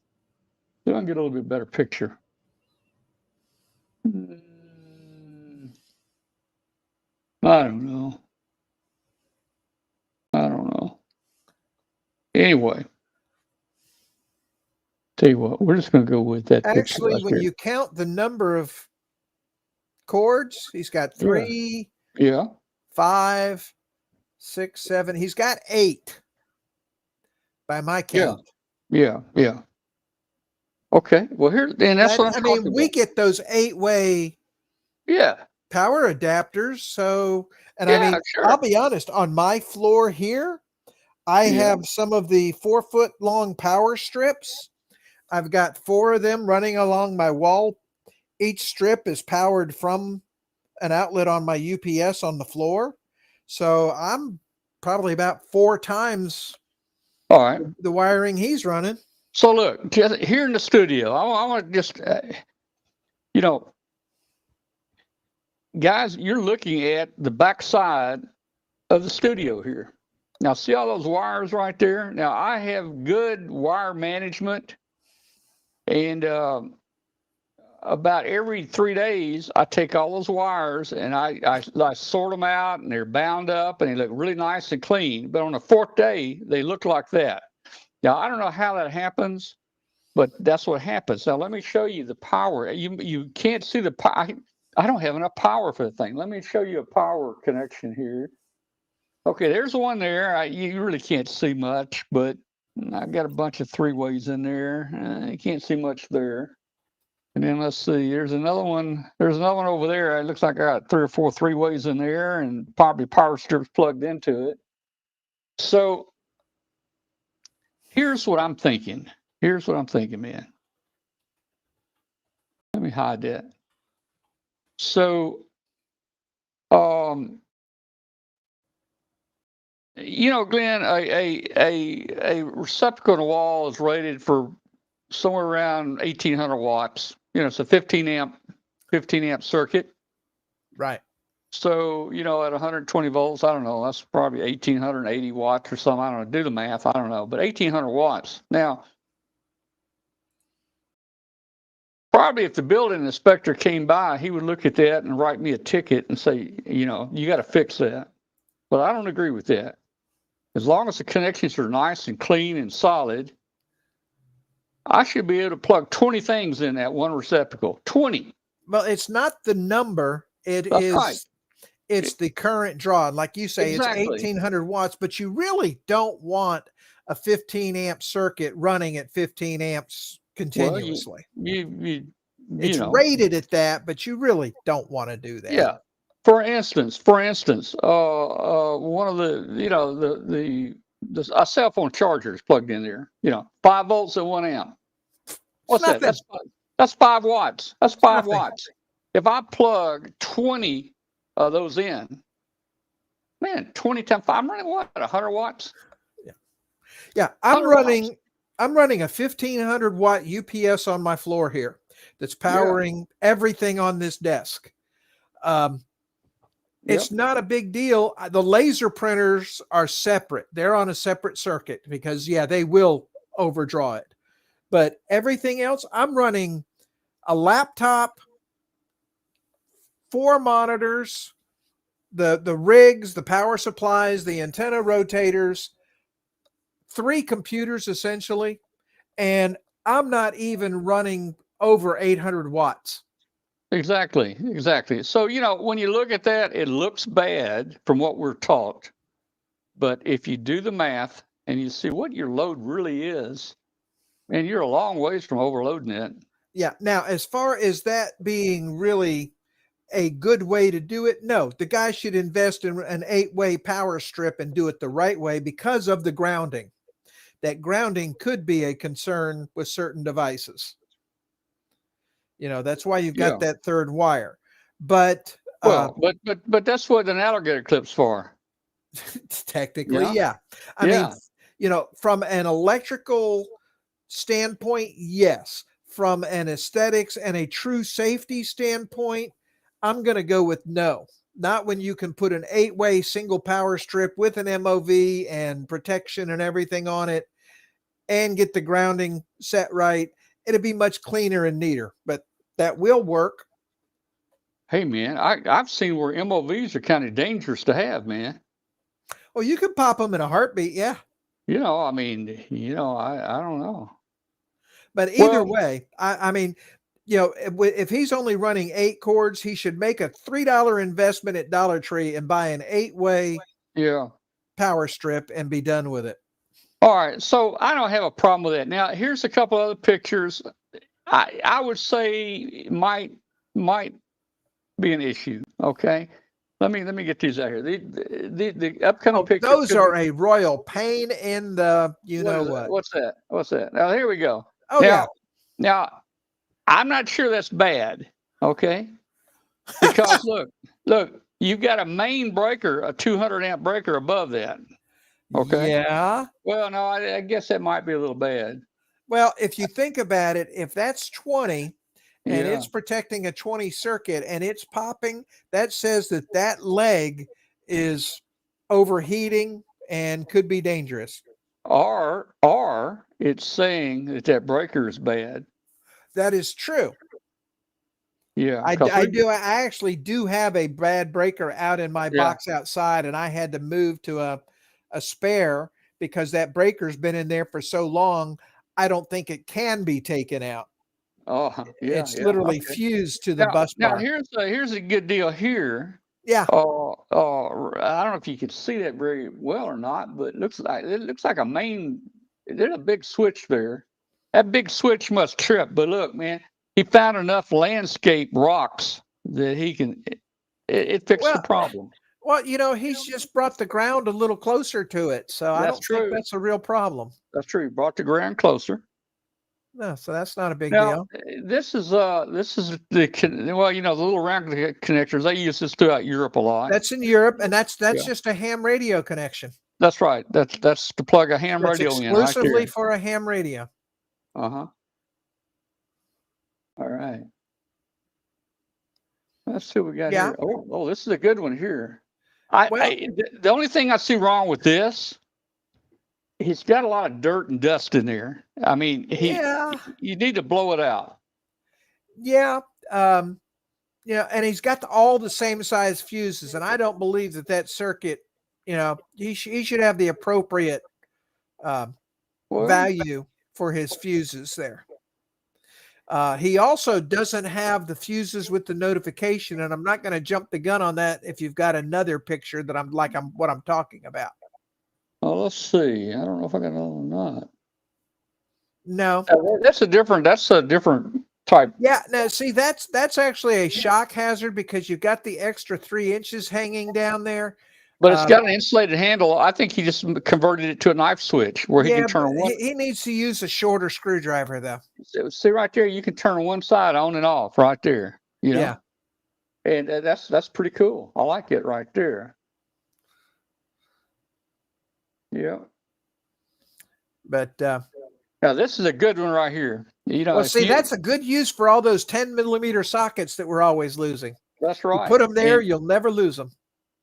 So I can get a little bit better picture. I don't know. Anyway, tell you what, we're just going to go with that. Actually, when you count the number of chords, he's got 3, 5, 6, 7. He's got 8 by my count. Yeah. Okay. Well, here, and that's what I'm talking about. We get those 8-way power adapters. So, and sure. I'll be honest, on my floor here, I have some of the 4-foot long power strips. I've got 4 of them running along my wall. Each strip is powered from an outlet on my UPS on the floor. So I'm probably about 4 times the wiring he's running. So look, here in the studio, I want to just, guys, you're looking at the backside of the studio here. Now, see all those wires right there? Now, I have good wire management, and about every 3 days, I take all those wires and I sort them out, and they're bound up, and they look really nice and clean. But on the 4th day, they look like that. Now, I don't know how that happens, but that's what happens. Now, let me show you the power. You can't see the power. I don't have enough power for the thing. Let me show you a power connection here. Okay, there's one there. You really can't see much, but I've got a bunch of 3-ways in there. You can't see much there. And then let's see, there's another one. There's another one over there. It looks like I got 3 or 4 3-ways in there, and probably power strips plugged into it. So here's what I'm thinking. Man. Let me hide that. So, Glenn, a receptacle on the wall is rated for somewhere around 1,800 watts. It's a 15 amp circuit. Right. So, at 120 volts, I don't know, that's probably 1,880 watts or something. I don't know, do the math, I don't know, but 1,800 watts. Now, probably if the building inspector came by, he would look at that and write me a ticket and say, you got to fix that. But I don't agree with that. As long as the connections are nice and clean and solid, I should be able to plug 20 things in that one receptacle. 20. Well, it's not the number. It it's the current draw. Like you say, it's exactly. 1800 watts, but you really don't want a 15 amp circuit running at 15 amps Well, continuously. you It's know, rated at that, but you really don't want to do that. yeah. For instance, one of the, a cell phone charger is plugged in there. 5 volts and 1 amp. What's that? That's 5 watts. That's 5 nothing. watts. If I plug 20 of those in, man, 20 times 5, I'm running what? 100 watts? Yeah, I'm running a 1500 watt UPS on my floor here that's powering everything on this desk. It's not a big deal. The laser printers are separate. They're on a separate circuit because they will overdraw it. But everything else, I'm running a laptop, 4 monitors, the rigs, the power supplies, the antenna rotators, 3 computers essentially, and I'm not even running over 800 watts. Exactly. So, when you look at that, it looks bad from what we're taught. But if you do the math and you see what your load really is, man, you're a long ways from overloading it. Yeah. Now, as far as that being really a good way to do it, no, the guy should invest in an 8-way power strip and do it the right way because of the grounding. That grounding could be a concern with certain devices. That's why you've got that third wire. But but that's what an alligator clip's for. Technically, yeah. I mean, from an electrical standpoint, yes. From an aesthetics and a true safety standpoint, I'm going to go with no. Not when you can put an 8-way single power strip with an MOV and protection and everything on it and get the grounding set right. It'd be much cleaner and neater, but that will work. Hey, man, I've seen where MOVs are kind of dangerous to have, man. Well, you could pop them in a heartbeat, yeah. I mean, I don't know. But either way, I mean, if he's only running 8 cords, he should make a $3 investment at Dollar Tree and buy an 8-way power strip and be done with it. All right, so I don't have a problem with that. Now, here's a couple other pictures. I would say might be an issue. Okay, let me get these out here. The upcoming pictures. Those are a royal pain in the what. What's that? Now here we go. Oh, Now, I'm not sure that's bad. Okay, because look, you've got a main breaker, a 200 amp breaker above that. Okay. Yeah. Well, no, I guess that might be a little bad. Well, if you think about it, if that's 20 and it's protecting a 20 circuit and it's popping, that says that leg is overheating and could be dangerous. Or it's saying that breaker is bad. That is true. Yeah. I actually do have a bad breaker out in my box outside, and I had to move to a spare because that breaker's been in there for so long. I don't think it can be taken out. Oh, yeah. It's literally fused to the bus bar. Now here's a good deal here. Yeah. I don't know if you can see that very well or not, but it looks like a main. There's a big switch there. That big switch must trip. But look, man, he found enough landscape rocks that he can. It fixed the problem. Well, he's just brought the ground a little closer to it, so I don't think that's a real problem. That's true. He brought the ground closer. No, so that's not a big deal. This is the little round connectors. They use this throughout Europe a lot. That's in Europe, and that's just a ham radio connection. That's right. That's to plug a ham radio in. Exclusively for a ham radio. All right. Let's see what we got here. Oh, this is a good one here. The only thing I see wrong with this, he's got a lot of dirt and dust in there. I mean, you need to blow it out. Yeah. And he's got all the same size fuses, and I don't believe that circuit, he should have the appropriate value for his fuses there. He also doesn't have the fuses with the notification, and I'm not going to jump the gun on that if you've got another picture that I'm what I'm talking about. Oh, let's see. I don't know if I got another one or not. No, that's a different type. Yeah, no, see, that's actually a shock hazard because you've got the extra 3 inches hanging down there. But it's got an insulated handle. I think he just converted it to a knife switch where he Yeah, can turn but one. he needs to use a shorter screwdriver, though. See right there, you can turn one side on and off right there. You know? Yeah. And that's pretty cool. I like it right there. Yeah. But now this is a good one right here. You know, well, see, that's a good use for all those 10 millimeter sockets that we're always losing. That's right. You put them there, you'll never lose them.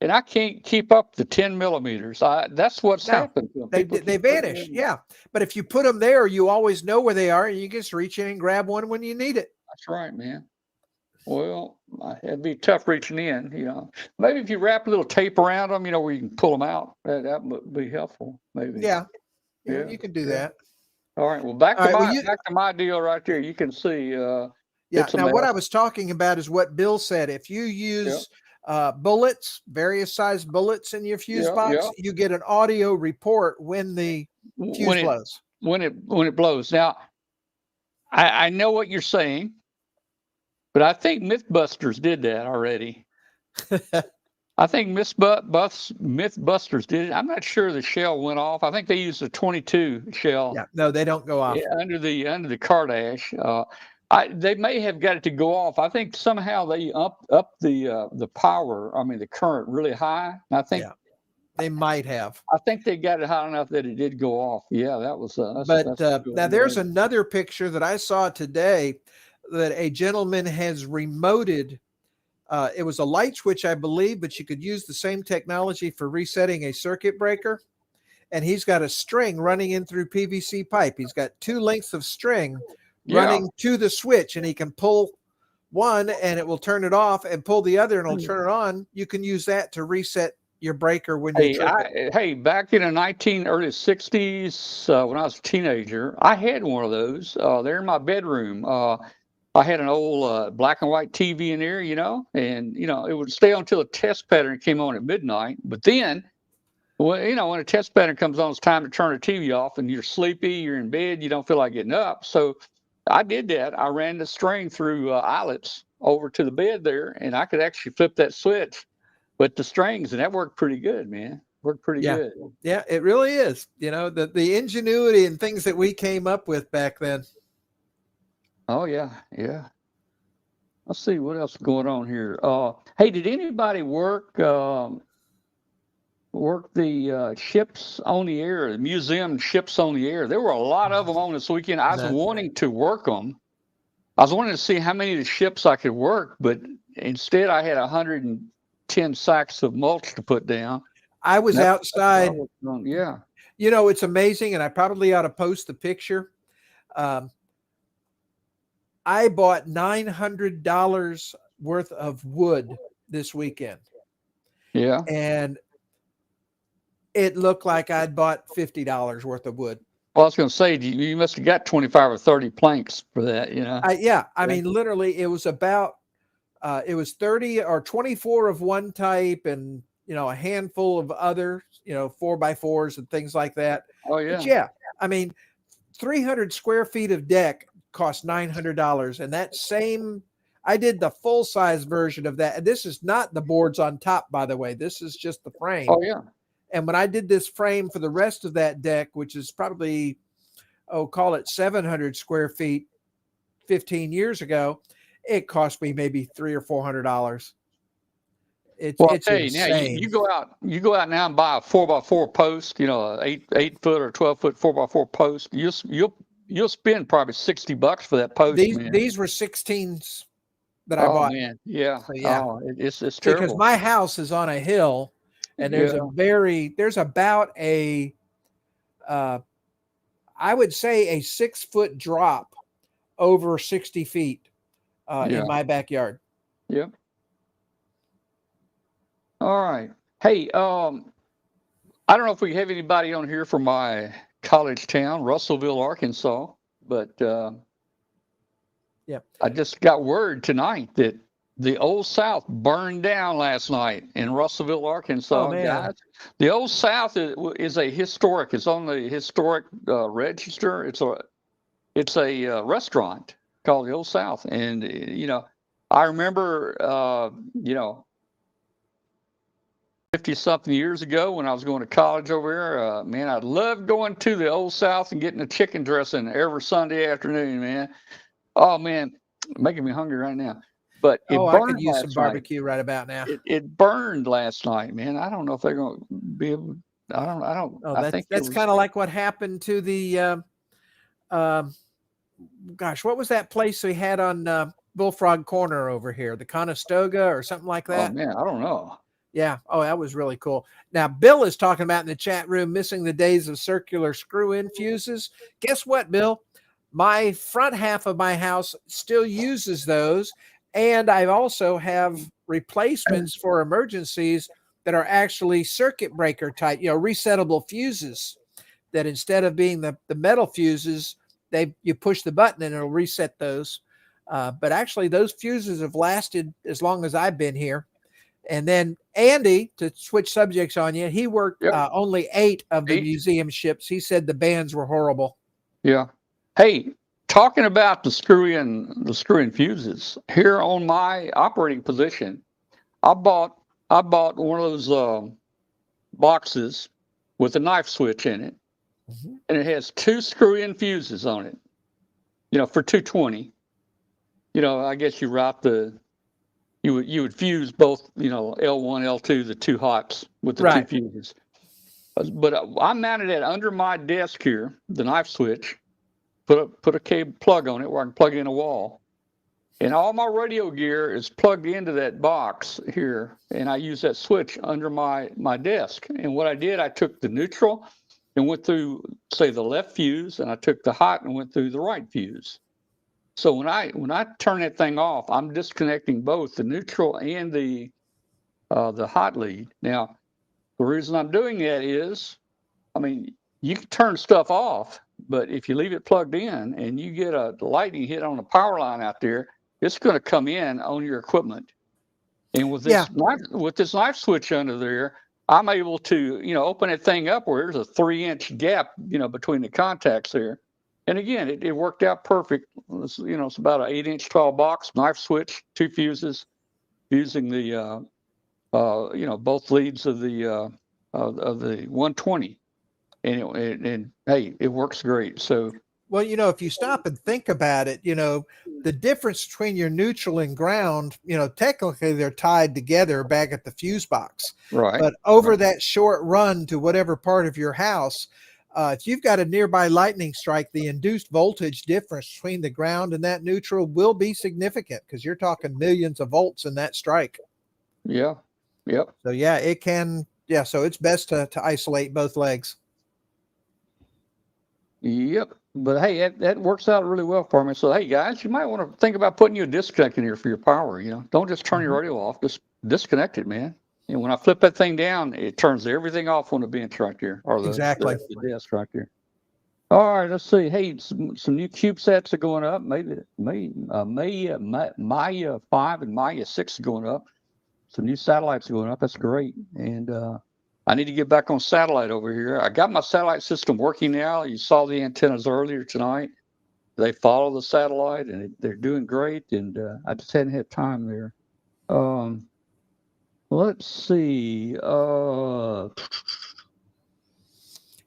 And I can't keep up the 10 millimeters. That's what's happened to them. They vanish. Yeah. But if you put them there, you always know where they are, and you just reach in and grab one when you need it. That's right, man. Well, it'd be tough reaching in, you know. Maybe if you wrap a little tape around them, you know, where you can pull them out, that would be helpful. Maybe. Yeah. You can do that. All right. Well, back to my deal right there. You can see. Yeah. Now, what I was talking about is what Bill said. If you use bullets, various size bullets in your fuse box, you get an audio report when the fuse blows. When it blows. Now, I know what you're saying, but I think Mythbusters did that already. I think Mythbusters did it. I'm not sure the shell went off. I think they used a 22 shell. Yeah, no, they don't go off. Yeah, under the car dash. They may have got it to go off. I think somehow they up the power. I mean, the current really high. I think they might have. I think they got it high enough that it did go off. Yeah, that was. Now there's another picture that I saw today that a gentleman has remoted. It was a light switch, I believe, but you could use the same technology for resetting a circuit breaker. And he's got a string running in through PVC pipe. He's got 2 lengths of string running to the switch, and he can pull one and it will turn it off, and pull the other and it'll turn it on. You can use that to reset your breaker when you trip it. Back in the early 60s, when I was a teenager, I had one of those. They're in my bedroom. I had an old black and white TV in there, you know, and, you know, it would stay on until a test pattern came on at midnight. But then, well, you know, when a test pattern comes on, it's time to turn the TV off, and you're sleepy, you're in bed, you don't feel like getting up. So I did that. I ran the string through eyelets over to the bed there, and I could actually flip that switch with the strings, and that worked pretty good, man. Worked pretty good. Yeah, it really is. You know, the ingenuity and things that we came up with back then. Oh, yeah. Let's see what else is going on here. Hey, did anybody work the ships on the air, the museum ships on the air? There were a lot of them on this weekend. I was wanting to work them. I was wanting to see how many of the ships I could work, but instead I had 110 sacks of mulch to put down. I was outside. Yeah. You know, it's amazing, and I probably ought to post the picture. I bought $900 worth of wood this weekend. Yeah. And it looked like I'd bought $50 worth of wood. Well, I was going to say, you must have got 25 or 30 planks for that, you know? I mean, literally, it was about, it was 30 or 24 of one type, and, you know, a handful of others, you know, 4x4s and things like that. Oh, yeah. But yeah, I mean, 300 square feet of deck cost $900. And that same, I did the full size version of that. And this is not the boards on top, by the way. This is just the frame. Oh, yeah. And when I did this frame for the rest of that deck, which is probably, call it 700 square feet 15 years ago, it cost me maybe $300 or $400. It's insane. Now, you go out now and buy a 4x4 post, you know, a 8 foot or 12 foot 4x4 post. You'll spend probably $60 for that post. These were 16s that I bought. Man. Yeah. So, yeah. Oh, it's terrible. Because my house is on a hill, and there's about a, I would say a 6 foot drop over 60 feet in my backyard. Yep. All right. Hey, I don't know if we have anybody on here from my college town, Russellville, Arkansas, but Yeah. I just got word tonight that the Old South burned down last night in Russellville, Arkansas. Oh man. Guys, the Old South is a historic. It's on the historic register. It's a restaurant called the Old South, and I remember 50-something years ago when I was going to college over here. Man, I loved going to the Old South and getting a chicken dressing every Sunday afternoon. Man, oh man, making me hungry right now. But it I could burned use some last night. barbecue right about now. It burned last night, man. I don't know if they're going to be able. I don't. Oh, I think that's kind of like what happened to the gosh, what was that place we had on Bullfrog Corner over here? The Conestoga or something like Oh that? man, I don't know. Yeah. Oh, that was really cool. Now, Bill is talking about in the chat room missing the days of circular screw-in fuses. Guess what, Bill? My front half of my house still uses those. And I also have replacements for emergencies that are actually circuit breaker type, resettable fuses that instead of being the metal fuses, you push the button and it'll reset those. But actually, those fuses have lasted as long as I've been here. And then Andy, to switch subjects on you, he worked only 8 of the museum ships. He said the bands were horrible. Yeah. Hey, talking about the screw-in fuses, here on my operating position, I bought one of those boxes with a knife switch in it, and it has 2 screw-in fuses on it. For 220. I guess you route you would fuse both, L1, L2, the 2 hots with the 2 fuses. But I mounted it under my desk here, the knife switch, put a cable plug on it where I can plug it in a wall. And all my radio gear is plugged into that box here, and I use that switch under my desk. And what I did, I took the neutral and went through, say, the left fuse, and I took the hot and went through the right fuse. So when I turn that thing off, I'm disconnecting both the neutral and the hot lead. Now, the reason I'm doing that is, you can turn stuff off, but if you leave it plugged in and you get a lightning hit on the power line out there, it's going to come in on your equipment. And with this knife switch under there, I'm able to open that thing up where there's a 3-inch gap between the contacts there. And again, it worked out perfect. It's about an 8-inch tall box, knife switch, 2 fuses, using the both leads of the 120, and hey, it works great. So, well, if you stop and think about it, the difference between your neutral and ground, technically they're tied together back at the fuse box, right? But over that short run to whatever part of your house, if you've got a nearby lightning strike, the induced voltage difference between the ground and that neutral will be significant because you're talking millions of volts in that strike. Yeah. Yep. So yeah, it can. Yeah. So it's best to isolate both legs. Yep. But hey, that works out really well for me. So hey, guys, you might want to think about putting you a disconnect in here for your power. Don't just turn your radio off. Just disconnect it, man. And when I flip that thing down, it turns everything off on the bench right there, or the desk right there. All right, let's see. Hey, some new CubeSats are going up. Maya 5 and Maya 6 are going up. Some new satellites are going up. That's great. And I need to get back on satellite over here. I got my satellite system working now. You saw the antennas earlier tonight. They follow the satellite, and they're doing great. And I just hadn't had time there. Let's see.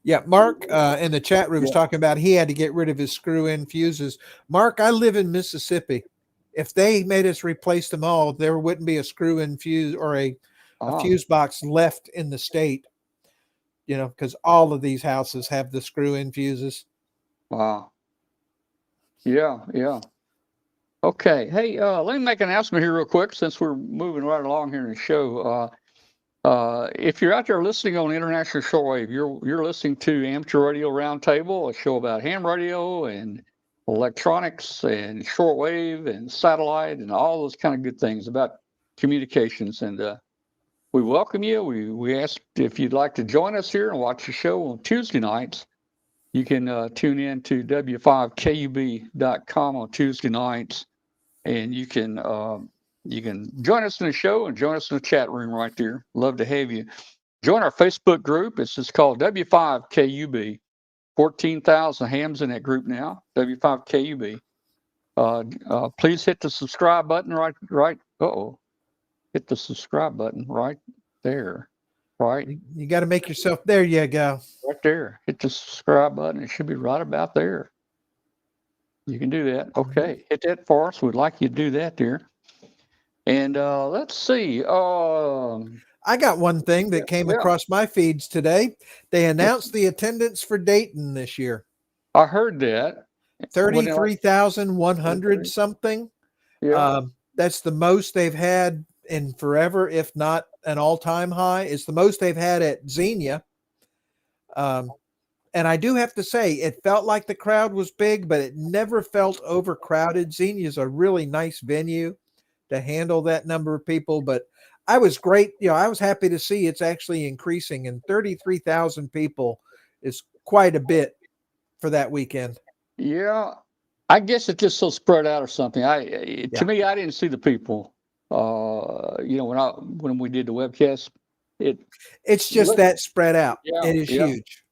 Yeah, Mark in the chat room is talking about he had to get rid of his screw-in fuses. Mark, I live in Mississippi. If they made us replace them all, there wouldn't be a screw-in fuse or a fuse box left in the state. Because all of these houses have the screw-in fuses. Wow. Yeah. Okay. Hey, let me make an announcement here real quick since we're moving right along here in the show. If you're out there listening on international shortwave, you're listening to Amateur Radio Roundtable, a show about ham radio and electronics and shortwave and satellite and all those kind of good things about communications. And we welcome you. We ask if you'd like to join us here and watch the show on Tuesday nights. You can tune in to w5kub.com on Tuesday nights, and you can join us in the show and join us in the chat room right there. Love to have you. Join our Facebook group. It's just called W5KUB. 14,000 hams in that group now. W5KUB. Please hit the subscribe button right. Hit the subscribe button right there. Right. You got to make yourself. There you go. Right there. Hit the subscribe button. It should be right about there. You can do that. Okay. Hit that for us. We'd like you to do that there. And let's see. I got one thing that came across my feeds today. They announced the attendance for Dayton this year. I heard that. 33,100 something. Yeah. That's the most they've had in forever, if not an all-time high. It's the most they've had at Xenia. And I do have to say, it felt like the crowd was big, but it never felt overcrowded. Xenia is a really nice venue to handle that number of people, but I was great. I was happy to see it's actually increasing, and 33,000 people is quite a bit for that weekend. Yeah. I guess it's just so spread out or something. To me, I didn't see the people. When we did the webcast, it's just that spread out. Yeah, it is huge.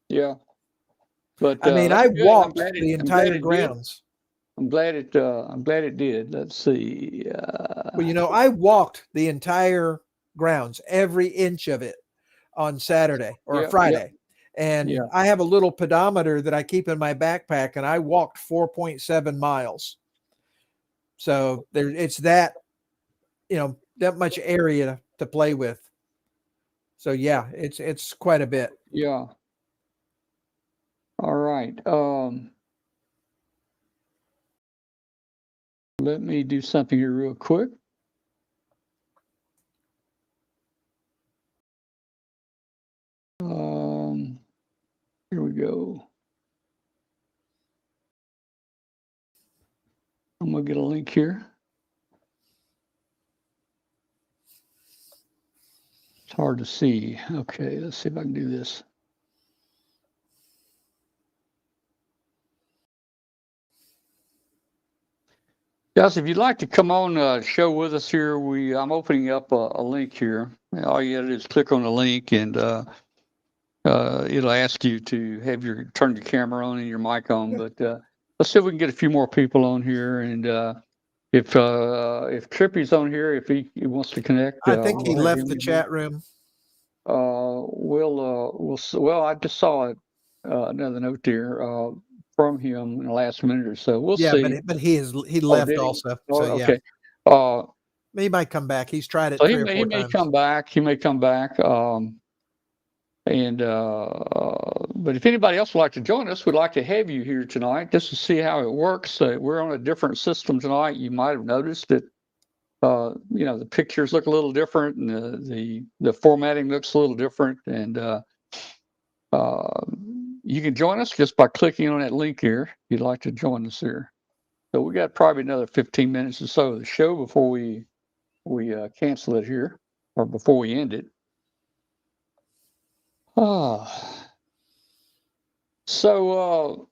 Yeah. But I mean, I walked the entire grounds. I'm glad it did. Let's see. Well, I walked the entire grounds, every inch of it on Saturday or Friday. And I have a little pedometer that I keep in my backpack, and I walked 4.7 miles. So it's that, that much area to play with. So yeah, it's quite a bit. Yeah. All right. Let me do something here real quick. Here we go. I'm going to get a link here. It's hard to see. Okay, let's see if I can do this. Guys, if you'd like to come on show with us here, I'm opening up a link here. All you got to do is click on the link, and it'll ask you to turn your camera on and your mic on. But let's see if we can get a few more people on here. And if Trippy's on here, if he wants to connect, I think he left the chat room. Well, I just saw another note there from him in the last minute or so. We'll see. But he left also. So okay. He might come back. He's tried it. So 3 or 4 he times. may come back. He may come back. But if anybody else would like to join us, we'd like to have you here tonight just to see how it works. We're on a different system tonight. You might have noticed that the pictures look a little different, and the formatting looks a little different. And you can join us just by clicking on that link here. If you'd like to join us here. So we got probably another 15 minutes or so of the show before we cancel it here, or before we end it. So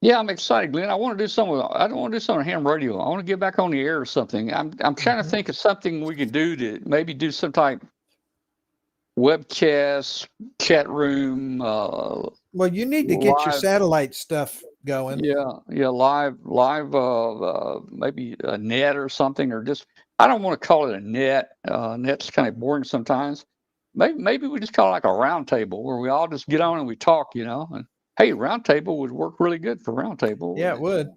I'm excited, Glenn. I want to do something. I don't want to do something on ham radio. I want to get back on the air or something. I'm trying to think of something we could do to maybe do some type webcast, chat room. Well, you need to get your satellite stuff going. Yeah, live. Maybe a net or something, or just. I don't want to call it a net. Net's kind of boring sometimes. Maybe we just call it like a roundtable where we all just get on and we talk, And hey, roundtable would work really good for roundtable. Yeah, it would.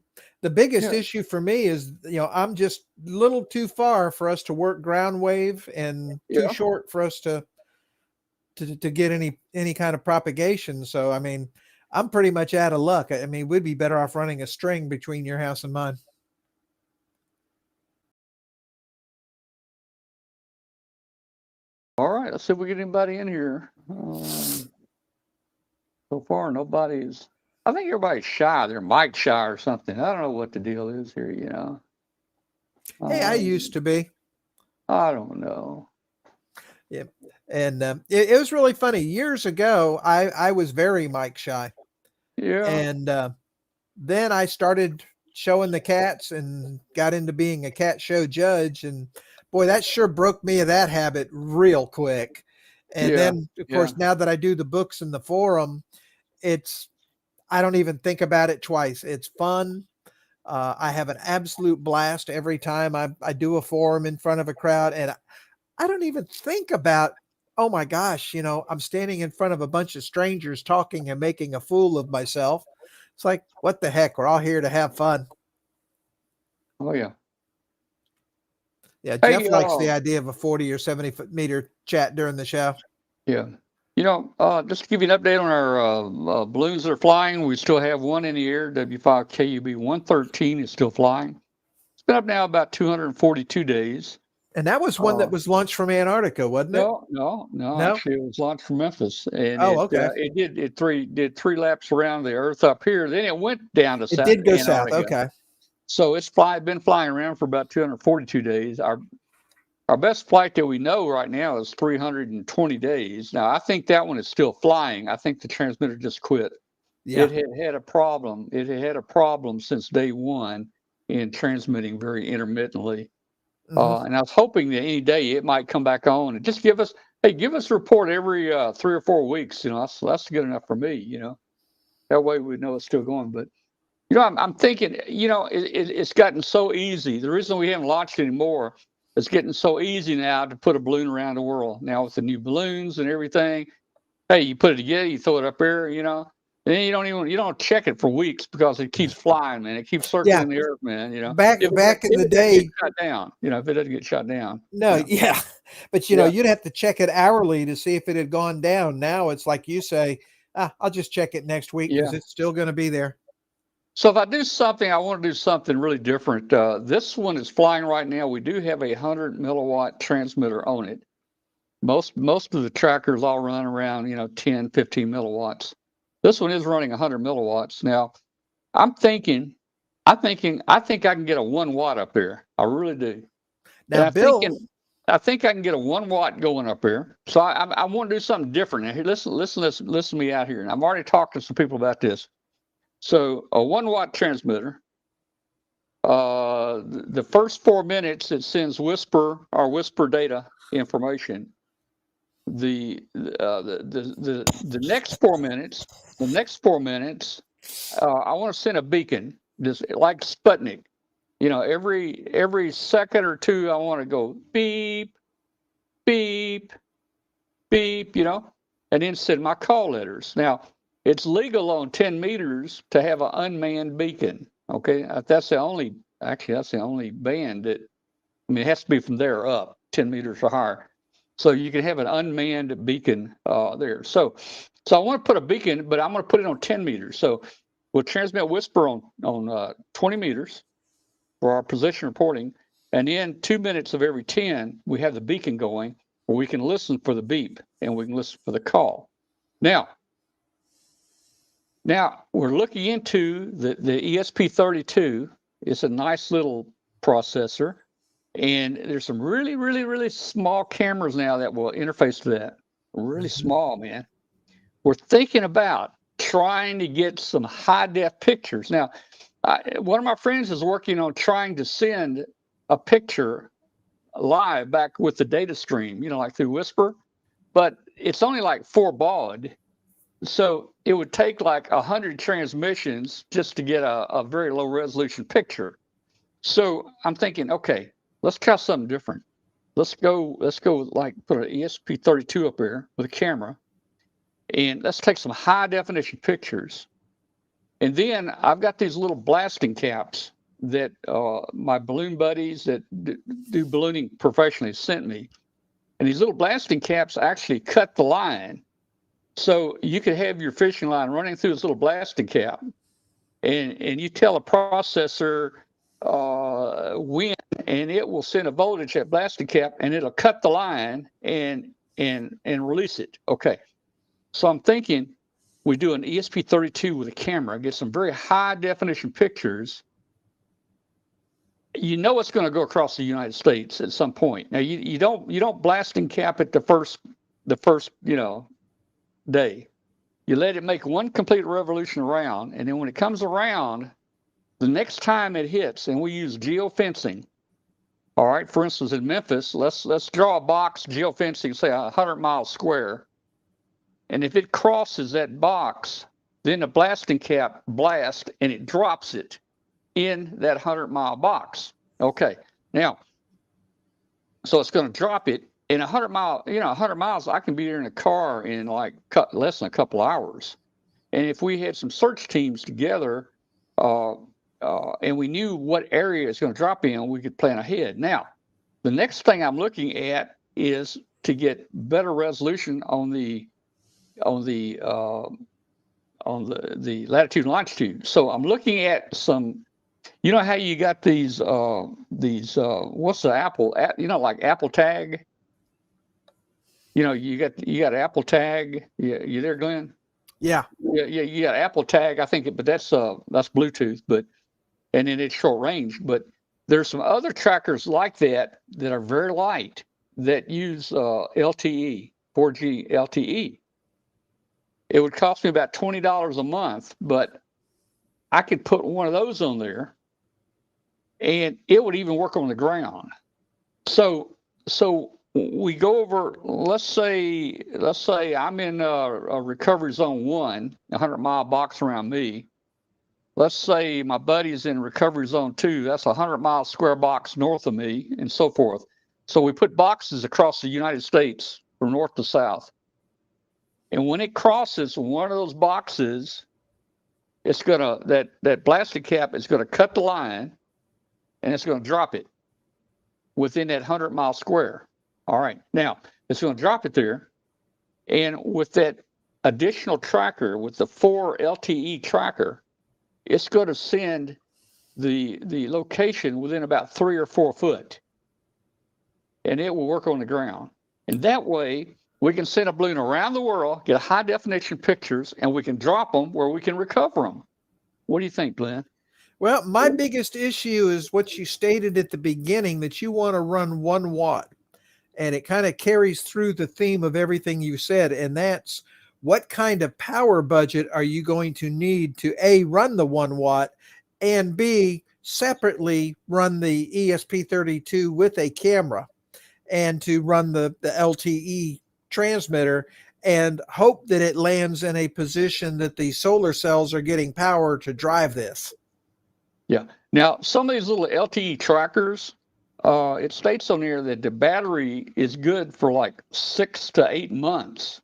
The biggest issue for me is, I'm just a little too far for us to work ground wave, and too short for us to get any kind of propagation. So, I mean, I'm pretty much out of luck. I mean, we'd be better off running a string between your house and mine. All right, let's see if we get anybody in here. So far, nobody's. I think everybody's shy. They're mic shy or something. I don't know what the deal is here. Hey, I used to be. I don't know. Yeah, and it was really funny. Years ago, I was very mic shy. Yeah. And then I started showing the cats and got into being a cat show judge. And boy, that sure broke me of that habit real quick. And Yeah. then, of Yeah. course, now that I do the books in the forum, I don't even think about it twice. It's fun. I have an absolute blast every time I do a forum in front of a crowd. And I don't even think about, oh my gosh, I'm standing in front of a bunch of strangers talking and making a fool of myself. It's like, what the heck? We're all here to have fun. Oh yeah. Yeah, Hey, Jeff likes the idea of a 40 or 70 meter chat during the show. yeah. Just to give you an update on our balloons that are flying, we still have one in the air. W5 KUB 113 is still flying. It's been up now about 242 days. And that was one that was launched from Antarctica, wasn't it? No. No? Actually, it was launched from Memphis, and Oh, okay. it did three laps around the Earth up here. Then it went down to It did go south. Antarctica. Okay. So it's been flying around for about 242 days. Our best flight that we know right now is 320 days. Now, I think that one is still flying. I think the transmitter just quit. Yeah. It had a problem. It had a problem since day one in transmitting very intermittently. And I was hoping that any day it might come back on and just give us a report every 3 or 4 weeks. That's good enough for me. That way we know it's still going. But I'm thinking, it's gotten so easy. The reason we haven't launched anymore, it's getting so easy now to put a balloon around the world. Now with the new balloons and everything, hey, you put it together, you throw it up there, and then you don't check it for weeks because it keeps flying, man. It keeps circling the earth, man. Back in the If it day, get shut down, if it doesn't get shut down. no, yeah, but you'd have to check it hourly to see if it had gone down. Now it's like you say, I'll just check it next week because it's still going to be there. So if I do something, I want to do something really different. This one is flying right now. We do have a 100 milliwatt transmitter on it. Most of the trackers all run around, 10, 15 milliwatts. This one is running 100 milliwatts. Now, I think I can get a 1 watt up there. I really do. Now, Bill, I think I can get a 1 watt going up there. So I want to do something different. Now, here, listen to me out here. And I've already talked to some people about this. So a 1 watt transmitter. The first 4 minutes it sends whisper data information. The next 4 minutes, I want to send a beacon, just like Sputnik. Every second or two, I want to go beep, beep, beep. And then send my call letters. Now, it's legal on 10 meters to have an unmanned beacon. Okay, that's the only band that. It has to be from there up 10 meters or higher. So you can have an unmanned beacon there. So I want to put a beacon, but I'm going to put it on 10 meters. So we'll transmit whisper on 20 meters for our position reporting. And then 2 minutes of every 10, we have the beacon going where we can listen for the beep and we can listen for the call. Now we're looking into the ESP32. It's a nice little processor. And there's some really, really, really small cameras now that will interface to that. Really small, man. We're thinking about trying to get some high def pictures. Now, one of my friends is working on trying to send a picture live back with the data stream, like through Whisper, but it's only like 4 baud. So it would take like 100 transmissions just to get a very low resolution picture. So I'm thinking, okay, let's try something different. Let's go like put an ESP32 up there with a camera and let's take some high definition pictures. And then I've got these little blasting caps that my balloon buddies that do ballooning professionally sent me. And these little blasting caps actually cut the line. So you could have your fishing line running through this little blasting cap. And you tell a processor when, and it will send a voltage at blasting cap, and it'll cut the line and release it. Okay, so I'm thinking we do an ESP32 with a camera, get some very high definition pictures. It's going to go across the United States at some point. Now you don't blasting cap it the first day. You let it make one complete revolution around, and then when it comes around, the next time it hits, and we use geofencing. All right, for instance, in Memphis, let's draw a box geofencing, say 100 miles square, and if it crosses that box, then the blasting cap blasts and it drops it in that 100-mile box. Okay, now, so it's going to drop it in 100 miles. I can be there in a car in like less than a couple hours. And if we had some search teams together, and we knew what area it's going to drop in, we could plan ahead. Now, the next thing I'm looking at is to get better resolution on the latitude and longitude. So I'm looking at some. You know how you got these what's the Apple? Like Apple Tag. You got Apple Tag. You there, Glenn? Yeah. Yeah. You got Apple Tag. I think, but that's Bluetooth. And then it's short range. But there's some other trackers like that are very light that use LTE, 4G LTE. It would cost me about $20 a month, but I could put one of those on there, and it would even work on the ground. So we go over. Let's say I'm in a recovery zone 1, 100-mile box around me. Let's say my buddy's in recovery zone 2. That's a 100-mile square box north of me, and so forth. So we put boxes across the United States from north to south. And when it crosses one of those boxes, it's gonna that plastic cap is gonna cut the line, and it's gonna drop it within that 100-mile square. All right, now it's gonna drop it there, and with that additional tracker, with the 4 LTE tracker, it's going to send the location within about 3 or 4 foot, and it will work on the ground. And that way, we can send a balloon around the world, get high definition pictures, and we can drop them where we can recover them. What do you think, Glenn? Well, my biggest issue is what you stated at the beginning, that you want to run 1 watt. And it kind of carries through the theme of everything you said. And that's, what kind of power budget are you going to need to A, run the 1 watt, and B, separately run the ESP32 with a camera, and to run the LTE transmitter, and hope that it lands in a position that the solar cells are getting power to drive this. Yeah. Now, some of these little LTE trackers, it states on here that the battery is good for like 6 to 8 months.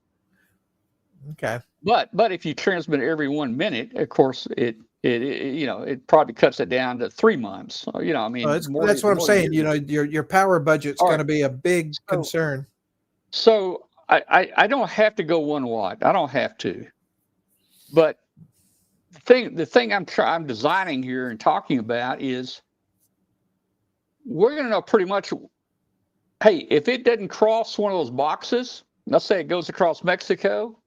Okay. But if you transmit every 1 minute, of course, it probably cuts it down to 3 months. I mean, that's what I'm saying. Your power budget's going to be a big concern. So I don't have to go 1 watt. I don't have to. But the thing I'm designing here and talking about is, we're going to know pretty much, hey, if it doesn't cross one of those boxes, let's say it goes across Mexico,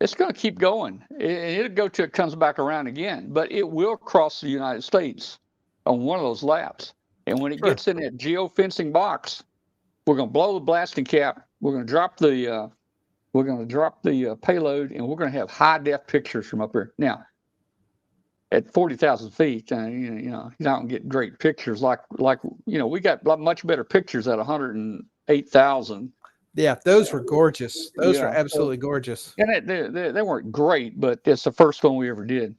it's going to keep going. It'll go till it comes back around again, but it will cross the United States on one of those laps. And when it gets in that geofencing box, we're going to blow the blasting cap. We're going to drop the payload, and we're going to have high def pictures from up here. Now, at 40,000 feet, you don't get great pictures like we got much better pictures at 108,000. Yeah, those were gorgeous. Those were absolutely gorgeous. And they weren't great, but it's the first one we ever did.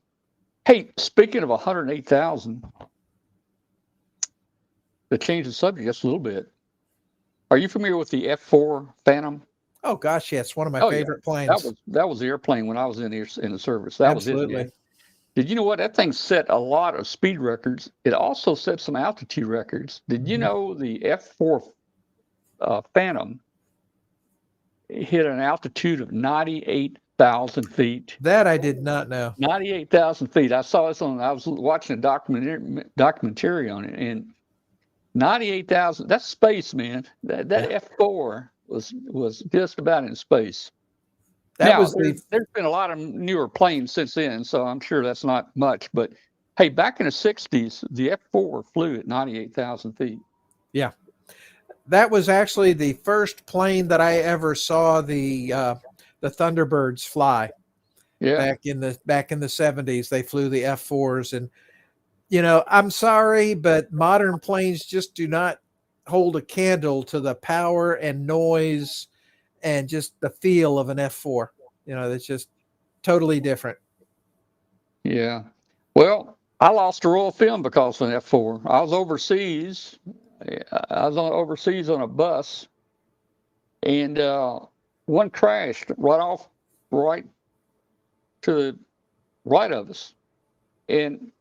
Hey, speaking of 108,000, to change the subject just a little bit, are you familiar with the F4 Phantom? Oh gosh, yes, one of my favorite planes. That was the airplane when I was in the service. That Absolutely. was it. Did you know what? That thing set a lot of speed records. It also set some altitude records. Did you know the F4 Phantom hit an altitude of 98,000 feet? That I did not know. 98,000 feet. I saw this I was watching a documentary on it, and 98,000. That's space, man. That F4 was just about in space. There's been a lot of newer planes since then, so I'm sure that's not much. But hey, back in the 60s, the F4 flew at 98,000 feet. Yeah. That was actually the first plane that I ever saw the Thunderbirds fly. Yeah. back in the 70s. They flew the F4s, and I'm sorry, but modern planes just do not hold a candle to the power and noise and just the feel of an F4. That's just totally different. Yeah. Well, I lost a roll of film because of an F4. I was overseas. Overseas on a bus, and one crashed right to the right of us. And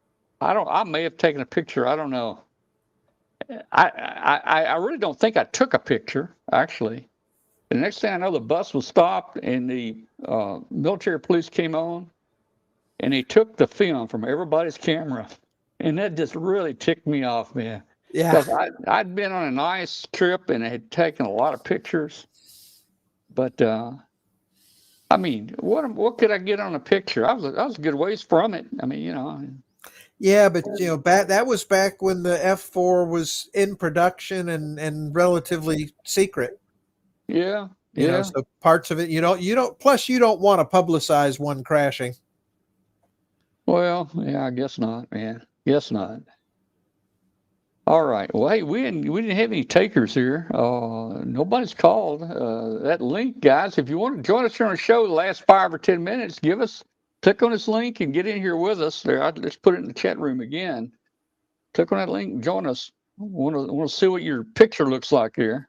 I may have taken a picture. I don't know. I really don't think I took a picture, actually. The next thing I know, the bus was stopped and the military police came on and they took the film from everybody's camera. And that just really ticked me off, man. Yeah. Because I'd been on a nice trip and I had taken a lot of pictures. But I mean, what could I get on a picture? I was a good ways from it. I mean, Yeah, but that was back when the F4 was in production and relatively secret. Yeah, So parts of it plus you don't want to publicize one crashing. Well, yeah, I guess not, man. Guess not. All right. Well, hey, we didn't have any takers here. Nobody's called. That link, guys. If you want to join us here on the show, the last 5 or 10 minutes, click on this link and get in here with us. Let's put it in the chat room again. Click on that link and join us. Want to see what your picture looks like here.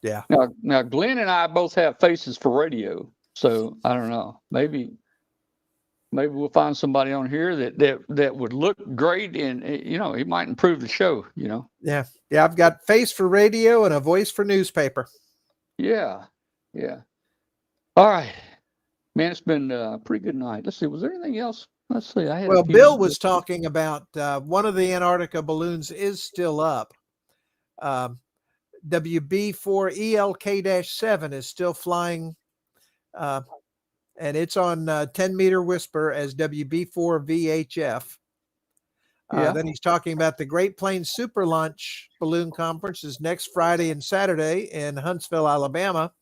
Yeah. Now, Glenn and I both have faces for radio, so I don't know. Maybe we'll find somebody on here that would look great, and it might improve the show. Yeah. I've got face for radio and a voice for newspaper. Yeah. All right, man. It's been a pretty good night. Let's see. Was there anything else? Let's see. Well, Bill was talking about one of the Antarctica balloons is still up. WB4ELK-7 is still flying, and it's on 10-meter whisper as WB4VHF. Then he's talking about the Great Plains Super Launch Balloon Conference is next Friday and Saturday in Huntsville, Alabama.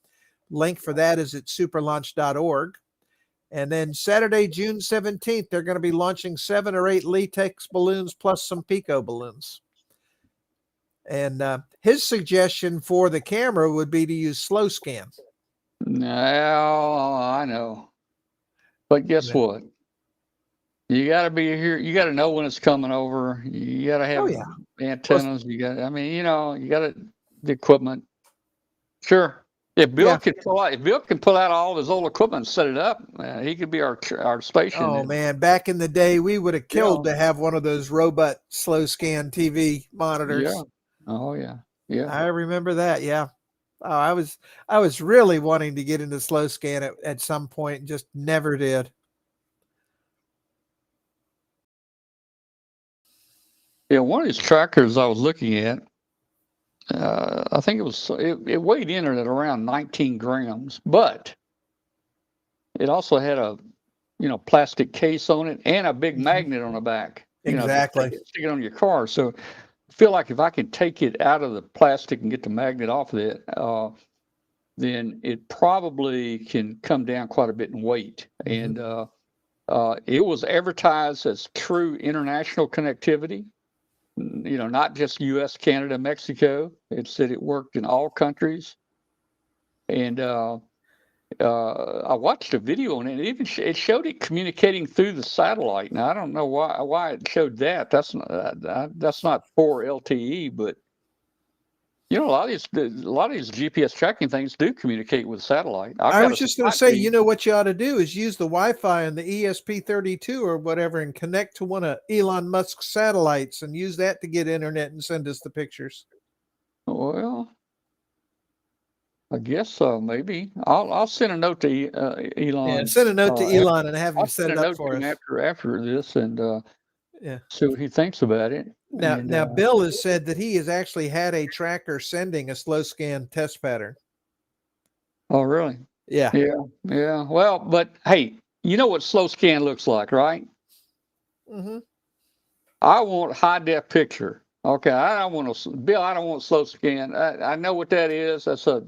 Link for that is at superlaunch.org. And then Saturday, June 17th, they're going to be launching 7 or 8 latex balloons plus some Pico balloons. And his suggestion for the camera would be to use slow scan. No, I know. But guess what? You got to be here. You got to know when it's coming over. You got to have antennas. You got the equipment. Sure. If Bill can pull out all of his old equipment and set it up, he could be our station. Oh man, back in the day, we would have killed to have one of those robot slow scan TV monitors. Yeah. Oh yeah. Yeah. I remember that. Yeah. Oh, I was really wanting to get into slow scan at some point, and just never did. Yeah, one of these trackers I was looking at, I think it weighed in at around 19 grams, but it also had a plastic case on it and a big magnet on the back. Exactly. Stick it on your car. So I feel like if I can take it out of the plastic and get the magnet off of it, then it probably can come down quite a bit in weight. And it was advertised as true international connectivity. Not just U.S., Canada, Mexico. It said it worked in all countries. And I watched a video on it. It showed it communicating through the satellite. Now I don't know why it showed that. That's not for LTE, but a lot of these GPS tracking things do communicate with satellite. I was just going to say, what you ought to do is use the Wi-Fi on the ESP32 or whatever and connect to one of Elon Musk's satellites and use that to get internet and send us the pictures. Well, I guess so. Maybe I'll send a note to Elon. Yeah, send a note to Elon and have him set it up for us after this, and see what he thinks about it. Now, Bill has said that he has actually had a tracker sending a slow scan test pattern. Oh, really? Yeah. Yeah. Well, but hey, you know what slow scan looks like, right? Mm-hmm. I want high def picture. Okay, I don't want slow scan. I know what that is. That's a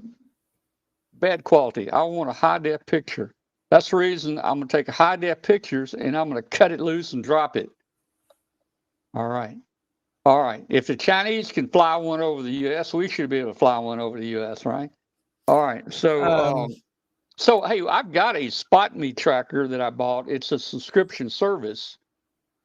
bad quality. I want a high def picture. That's the reason I'm going to take high def pictures and I'm going to cut it loose and drop it. All right. All right. If the Chinese can fly one over the U.S., we should be able to fly one over the U.S., right? All right. So, hey, I've got a Spot Me tracker that I bought. It's a subscription service,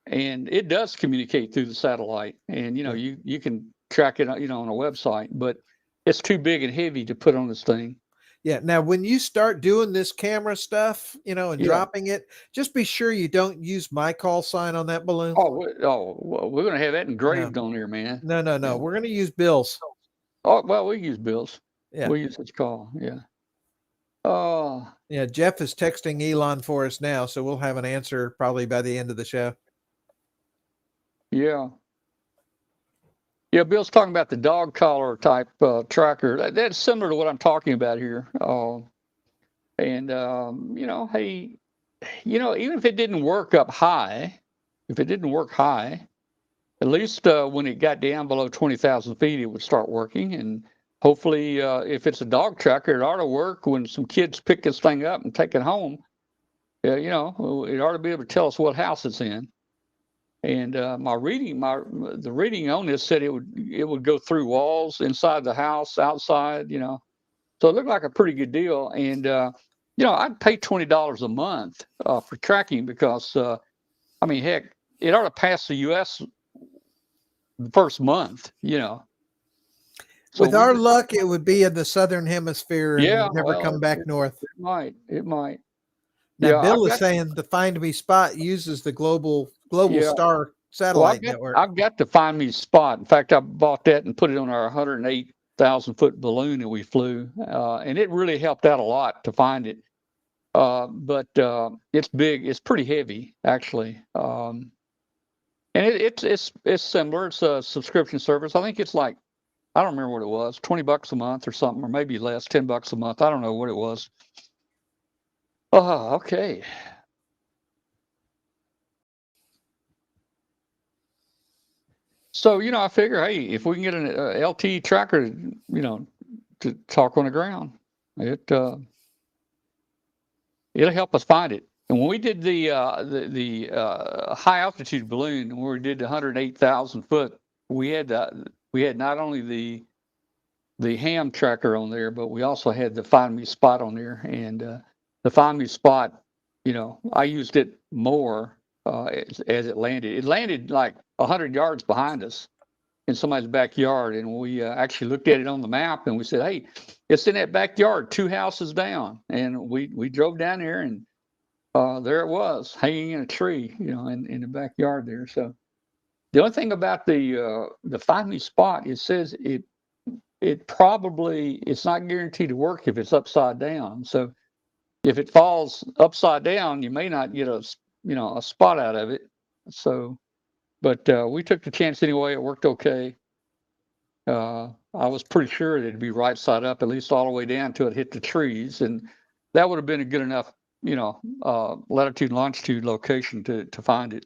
and it does communicate through the satellite. And you can track it, on a website, but it's too big and heavy to put on this thing. Yeah. Now, when you start doing this camera stuff, and dropping it, just be sure you don't use my call sign on that balloon. We're going to have that engraved on there, man. No. Yeah. We're going to use Bill's. Oh, well, we use Bill's. Yeah. We use his call. Yeah. Yeah. Jeff is texting Elon for us now, so we'll have an answer probably by the end of the show. Yeah. Yeah, Bill's talking about the dog collar type tracker. That's similar to what I'm talking about here. Hey, even if it didn't work up high, at least when it got down below 20,000 feet, it would start working. And hopefully, if it's a dog tracker, it ought to work when some kids pick this thing up and take it home. It ought to be able to tell us what house it's in. And the reading on this said it would go through walls, inside the house, outside, So it looked like a pretty good deal. And I'd pay $20 a month for tracking because, heck, it ought to pass the U.S. the first month, So with our luck, it would be in the southern hemisphere and never come back north. It might. Now, Bill is saying the Find Me Spot uses the global star satellite network. I've got the Find Me Spot. In fact, I bought that and put it on our 108,000-foot balloon that we flew, and it really helped out a lot to find it. But it's big. It's pretty heavy, actually. And it's similar. It's a subscription service. I think it's like, I don't remember what it was, $20 a month or something, or maybe less, $10 a month. I don't know what it was. Oh, okay. So, I figure, hey, if we can get an LTE tracker, to talk on the ground, it'll help us find it. And when we did the high altitude balloon, when we did the 108,000 foot, we had not only the ham tracker on there, but we also had the Find Me Spot on there. And the Find Me Spot, I used it more as it landed. It landed like 100 yards behind us in somebody's backyard, and we actually looked at it on the map and we said, hey, it's in that backyard 2 houses down. And we drove down there, and there it was, hanging in a tree, in the backyard there. So the only thing about the Find Me Spot, it says it's not guaranteed to work if it's upside down. So if it falls upside down, you may not get a spot out of it. So, but we took the chance anyway. It worked okay. I was pretty sure that it'd be right side up, at least all the way down till it hit the trees, and that would have been a good enough, latitude and longitude location to find it.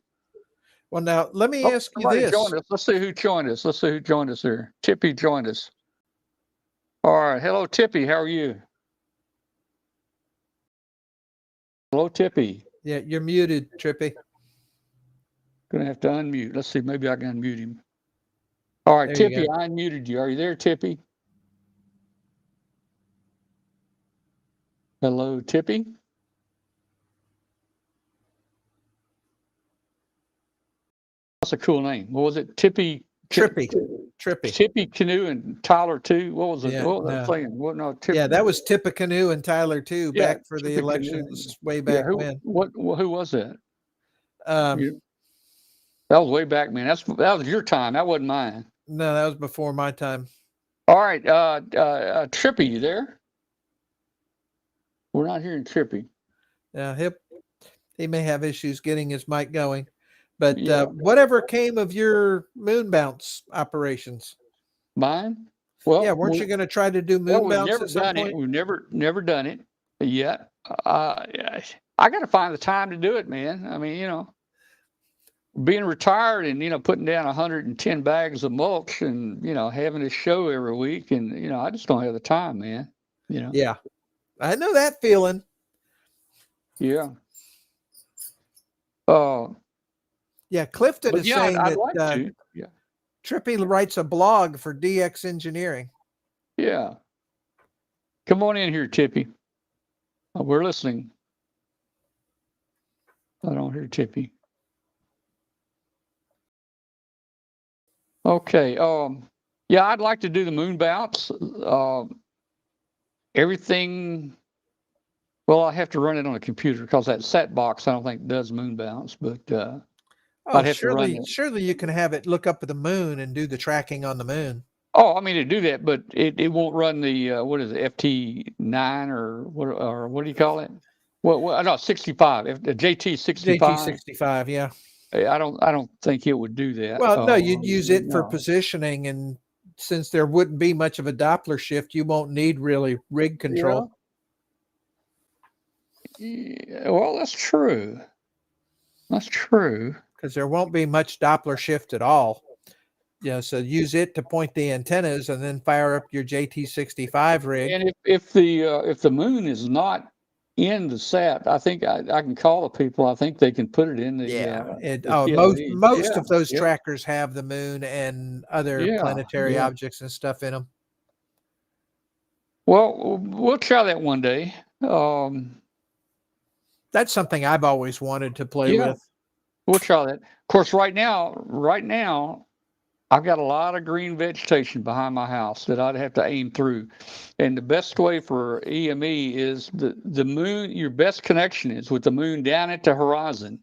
Well, now let me ask you this. Let's see who joined us. Here. Tippy joined us. All right. Hello, Tippy. How are you? Hello, Tippy. Yeah, you're muted, Trippy. Gonna have to unmute. Let's see. Maybe I can unmute him. All right, Tippy, I unmuted you. Are you there, Tippy? Hello, Tippy. That's a cool name. What was it? Trippy. Tippecanoe and Tyler too. What was it? Yeah, what was I saying? What? No, yeah, that was Tippecanoe and Tyler too. Back for the elections way back when. Who was that? That was way back, man. That was your time. That wasn't mine. No, that was before my time. All right, Trippy, you there? We're not hearing Trippy. Yeah, he may have issues getting his mic going. But whatever came of your moon bounce operations? Mine? Well, yeah, weren't you going to try to do moon bounce at some point? We've never done it yet. I got to find the time to do it, man. I mean, being retired and putting down 110 bags of mulch and having a show every week, and I just don't have the time, man. Yeah, I know that feeling. Yeah. Yeah, Clifton But is yeah, saying I'd that like to. Yeah. Trippy writes a blog for DX Engineering. Yeah. Come on in here, Tippy. We're listening. I don't hear Tippy. Okay. Yeah, I'd like to do the moon bounce. Everything. Well, I have to run it on a computer because that set box I don't think does moon bounce, but Oh, I'd have to run it. surely you can have it look up at the moon and do the tracking on the moon. Oh, I mean to do that, but it won't run the what is it, FT9 or what do you call it? Well, no, 65. The JT65. JT65, yeah. I don't think it would do that. Well, no, you'd use it for No. positioning, and since there wouldn't be much of a Doppler shift, you won't need really rig control. Yeah, well, that's true. That's true. Because there won't be much Doppler shift at all. So use it to point the antennas and then fire up your JT65 rig. And if the moon is not in the sat, I think I can call the people. I think they can put it in the Most of those trackers have the moon and other planetary objects and stuff in them. Well, we'll try that one day. That's something I've always wanted to play with. We'll try that. Of course, right now, I've got a lot of green vegetation behind my house that I'd have to aim through. And the best way for EME is the moon. Your best connection is with the moon down at the horizon.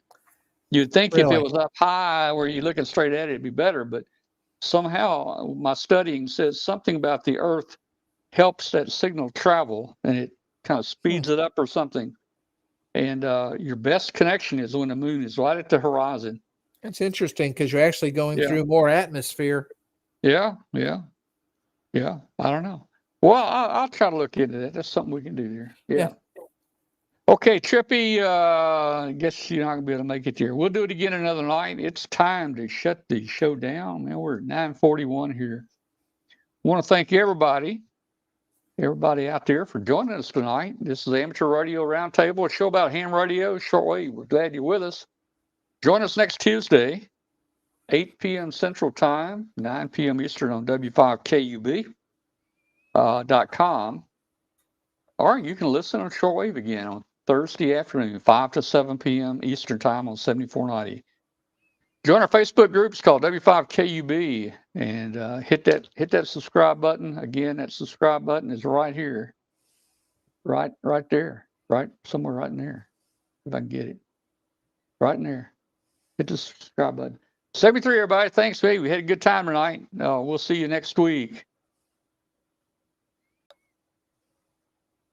You'd think if it was up high where you're looking straight at it, it'd be better. But somehow my studying says something about the Earth helps that signal travel, and it kind of speeds it up or something. And your best connection is when the moon is right at the horizon. That's interesting because you're actually going through more atmosphere. Yeah. I don't know. Well, I'll try to look into that. That's something we can do there. Yeah. Okay, Trippy, I guess you're not going to be able to make it here. We'll do it again another night. It's time to shut the show down. Man, we're at 9:41 here. I want to thank everybody out there for joining us tonight. This is Amateur Radio Roundtable, a show about ham radio, shortwave. We're glad you're with us. Join us next Tuesday, 8 p.m. Central Time, 9 p.m. Eastern on W5KUB.com. Or you can listen on shortwave again on Thursday afternoon, 5 to 7 p.m. Eastern Time on 7490. Join our Facebook group. It's called W5KUB, and hit that subscribe button. Again, that subscribe button is right here, right there, right somewhere right in there, if I can get it, right in there. Hit the subscribe button. 73, everybody. Thanks, baby. We had a good time tonight. We'll see you next week.